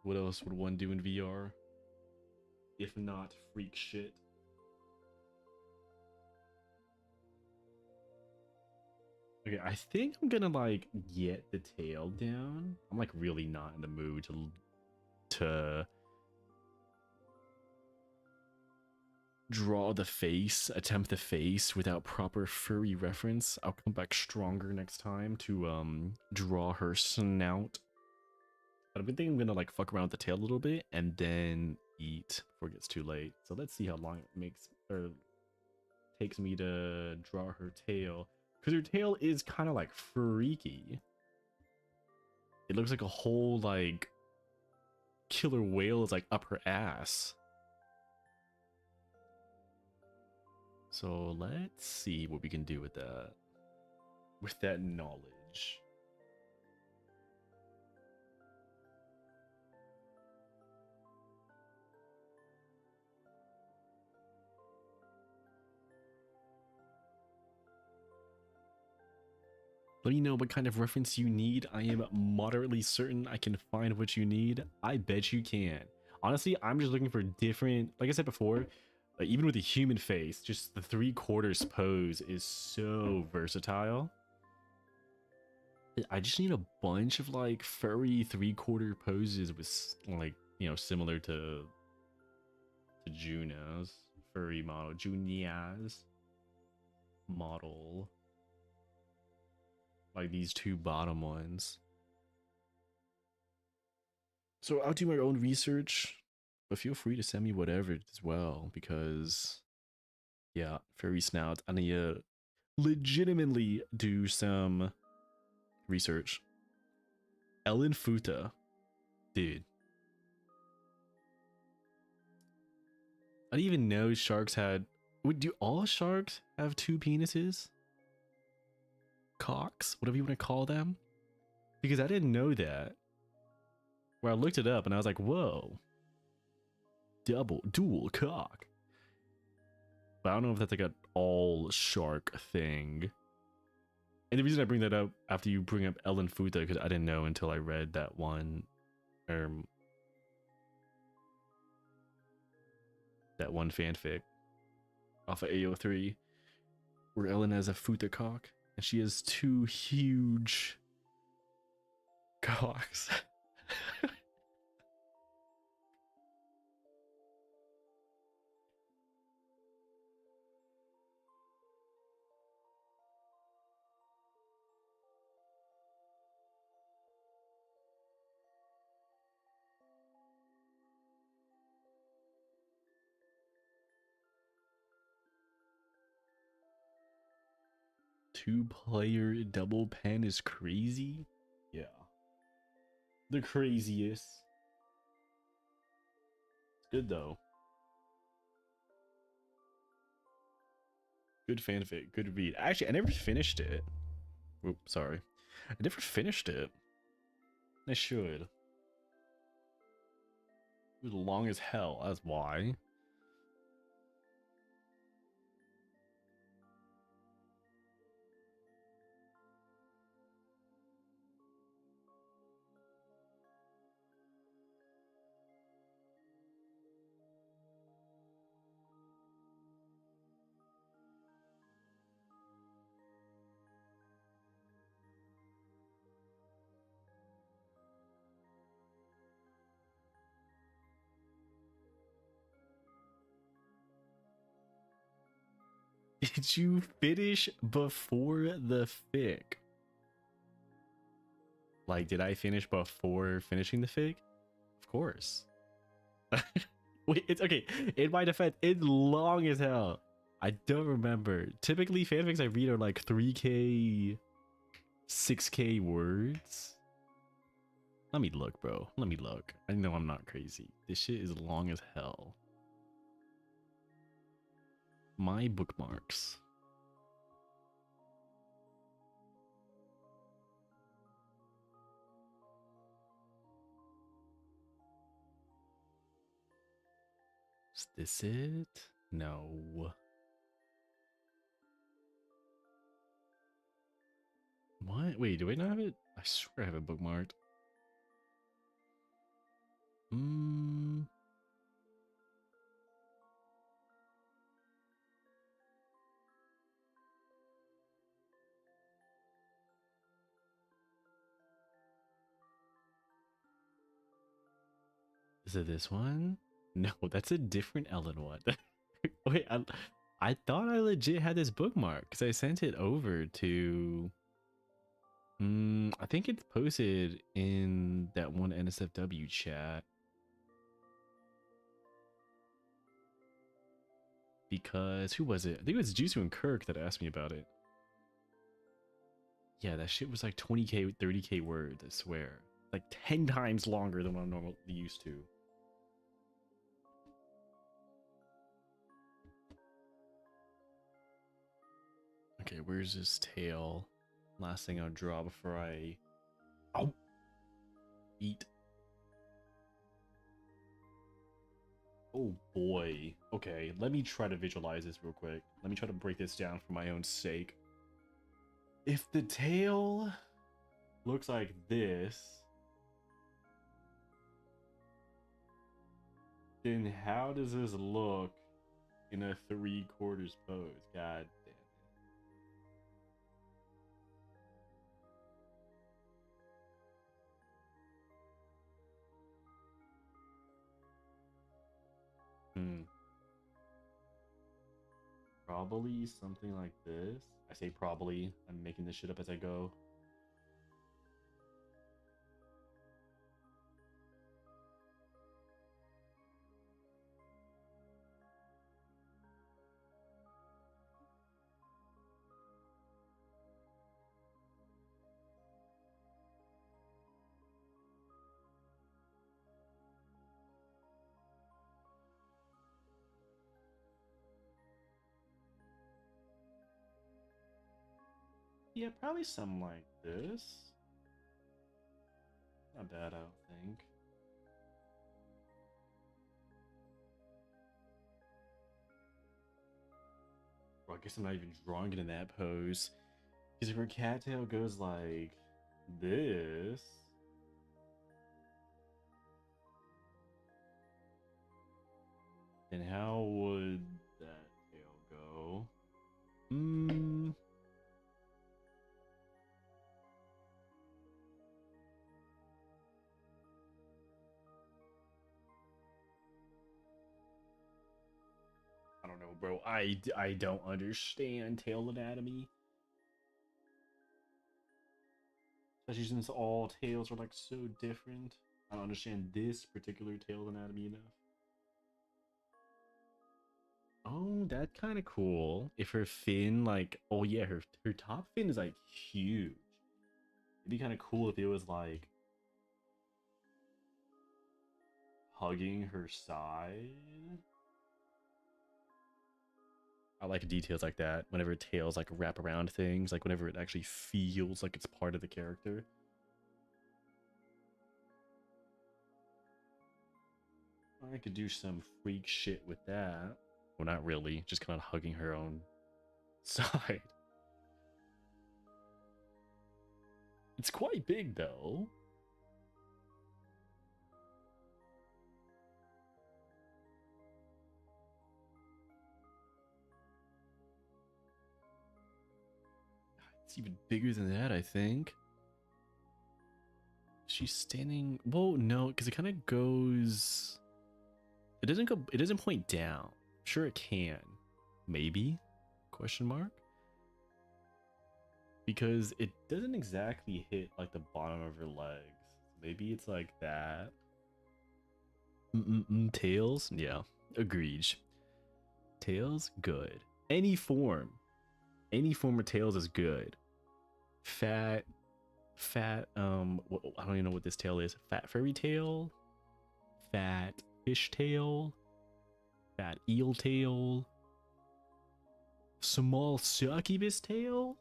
What else would one do in VR? If not freak shit. Okay, I think I'm gonna like get the tail down. I'm like really not in the mood to draw the face, attempt the face without proper furry reference. I'll come back stronger next time to draw her snout. But I've been thinking I'm gonna like fuck around with the tail a little bit and then eat before it gets too late. So let's see how long it takes me to draw her tail. Because her tail is kind of like freaky. It looks like a whole like killer whale is like up her ass. So let's see what we can do with that. With that knowledge. Let me know what kind of reference you need. I am moderately certain I can find what you need. I bet you can. Honestly, I'm just looking for different, like I said before, even with a human face, just the 3/4 pose is so versatile. I just need a bunch of like furry 3/4 poses with like, you know, similar to Juno's furry model, Junia's model. Like these two bottom ones. So I'll do my own research, but feel free to send me whatever as well, because yeah, furry snout. I need to legitimately do some research. Ellen Futa. Dude. I didn't even know sharks had... Wait, do all sharks have two penises? Cocks? Whatever you want to call them? Because I didn't know that. Where I looked it up and I was like, whoa. Dual cock. But I don't know if that's like an all shark thing. And the reason I bring that up after you bring up Ellen Futa, because I didn't know until I read that one fanfic off of AO3 where Ellen has a Futa cock. And she has two huge cocks. Two-player double pen is crazy. Yeah. The craziest. It's good though. Good fanfic, good read. Actually, I never finished it. Oops, sorry. I never finished it. I should. It was long as hell, that's why. Did you finish before the fic? Like, did I finish before finishing the fic? Of course. Wait, it's okay. In my defense, it's long as hell. I don't remember. Typically, fanfics I read are like 3K, 6K words. Let me look, bro. Let me look. I know I'm not crazy. This shit is long as hell. My bookmarks. Is this it? No. What? Wait, do I not have it? I swear I have it bookmarked. Hmm. Is it this one? No, that's a different Ellen one. Wait, I thought I legit had this bookmark because I sent it over to. I think it's posted in that one NSFW chat. Because who was it? I think it was Jisoo and Kirk that asked me about it. Yeah, that shit was like 20k, 30k words, I swear. Like 10 times longer than what I'm normally used to. Okay, where's this tail? Last thing I'll draw before I... Oh! Eat. Oh boy. Okay, let me try to visualize this real quick. Let me try to break this down for my own sake. If the tail looks like this, then how does this look in a 3/4 pose? God damn it. Probably something like this. I say probably. I'm making this shit up as I go. Yeah, probably something like this. Not bad, I don't think. Well, I guess I'm not even drawing it in that pose. Because if her cattail goes like this, then how would that tail go? bro, I don't understand tail anatomy. Especially since all tails are like so different. I don't understand this particular tail anatomy enough. Oh, that's kind of cool. If her fin, like, oh yeah, her top fin is like huge. It'd be kind of cool if it was like hugging her side. I like details like that. Whenever tails like wrap around things, like whenever it actually feels like it's part of the character. I could do some freak shit with that. Well, not really. Just kind of hugging her own side. It's quite big, though. It's even bigger than that, I think. She's standing... Well, no, because it kind of goes... It doesn't go... It doesn't point down. Sure it can. Maybe? Question mark? Because it doesn't exactly hit like the bottom of her legs. Maybe it's like that. Tails? Yeah. Agreed. Tails? Good. Any form of tails is good. Fat, I don't even know what this tail is. Fat furry tail, fat fish tail, fat eel tail, small succubus tail.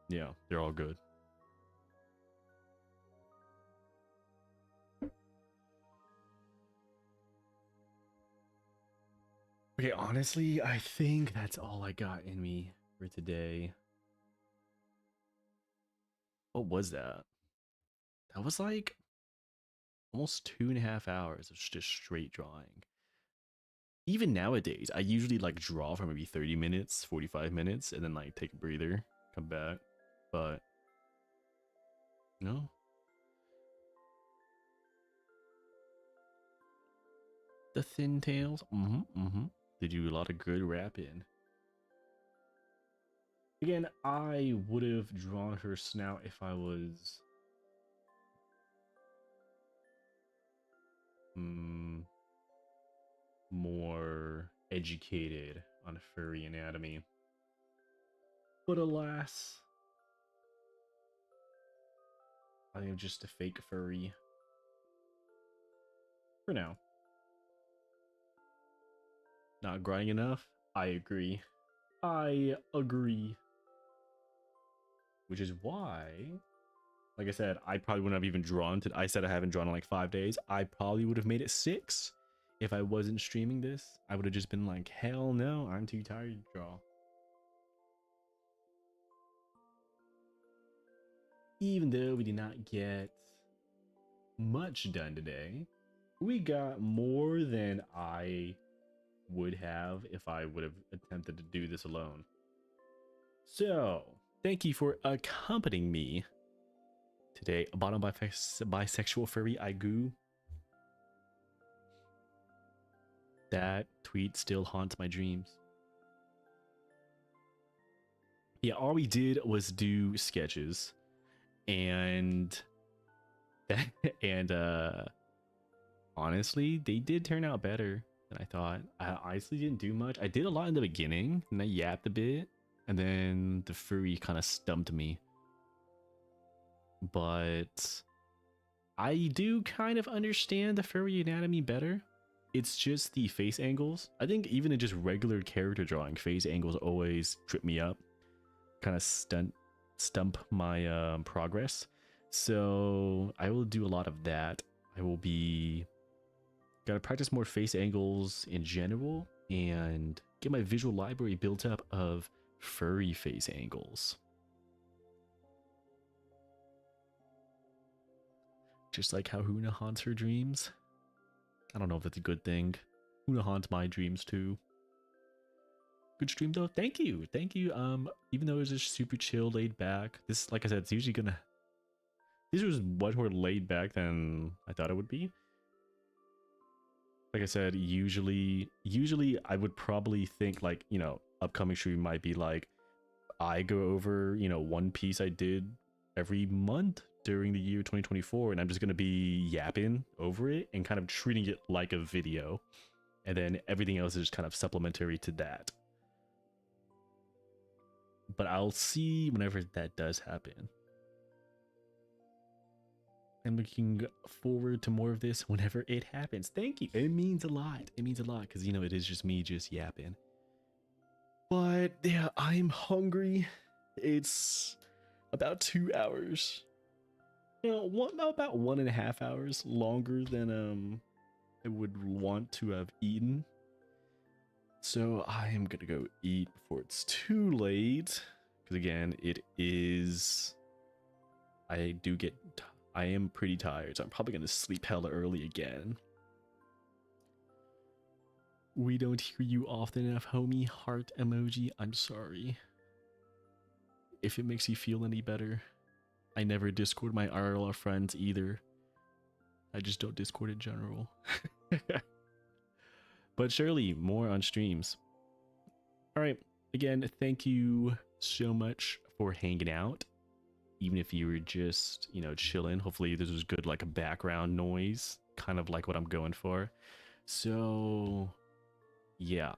Yeah, they're all good. Okay, honestly, I think that's all I got in me for today. What was that? That was like almost 2.5 hours of just straight drawing. Even nowadays, I usually like draw for maybe 30 minutes, 45 minutes, and then like take a breather, come back. But no. The thin tails. They do a lot of good rapping. Again, I would have drawn her snout if I was more educated on furry anatomy. But alas, I am just a fake furry. For now. Not grinding enough? I agree. I agree. Which is why, like I said, I probably wouldn't have even drawn to. I said I haven't drawn in like 5 days. I probably would have made it 6 if I wasn't streaming this. I would have just been like, hell no, I'm too tired to draw. Even though we did not get much done today, we got more than I would have if I would have attempted to do this alone. So, thank you for accompanying me today. Bottom bisexual furry Aigu. That tweet still haunts my dreams. Yeah, all we did was do sketches, and honestly, they did turn out better than I thought. I honestly didn't do much. I did a lot in the beginning, and I yapped a bit, and then the furry kind of stumped me. But I do kind of understand the furry anatomy better. It's just the face angles. I think even in just regular character drawing, face angles always trip me up, kind of stump my progress. So I will do a lot of that. I will be gotta practice more face angles in general and get my visual library built up of furry face angles. Just like how Huna haunts her dreams. I don't know if that's a good thing. Huna haunts my dreams too. Good stream though. Thank you. Thank you. Even though it was just super chill, laid back. This, like I said, it's usually gonna... This was much more laid back than I thought it would be. like I said, usually I would probably think like, you know, upcoming stream might be like I go over, you know, one piece I did every month during the year 2024, and I'm just gonna be yapping over it and kind of treating it like a video, and then everything else is just kind of supplementary to that. But I'll see whenever that does happen. I'm looking forward to more of this whenever it happens. Thank you. It means a lot. It means a lot because, you know, it is just me just yapping. But yeah, I'm hungry. It's about 2 hours. You know, about 1.5 hours longer than I would want to have eaten. So I am gonna go eat before it's too late. Because again, it is. I am pretty tired, so I'm probably gonna sleep hella early again. We don't hear you often enough, homie. Heart emoji. I'm sorry. If it makes you feel any better. I never Discord my IRL friends either. I just don't Discord in general. But surely more on streams. Alright, again, thank you so much for hanging out. Even if you were just, you know, chilling. Hopefully this was good, like a background noise. Kind of like what I'm going for. So, yeah.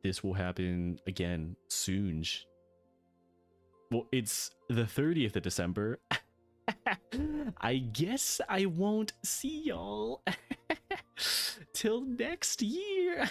This will happen again soon. Well, it's the 30th of December. I guess I won't see y'all till next year.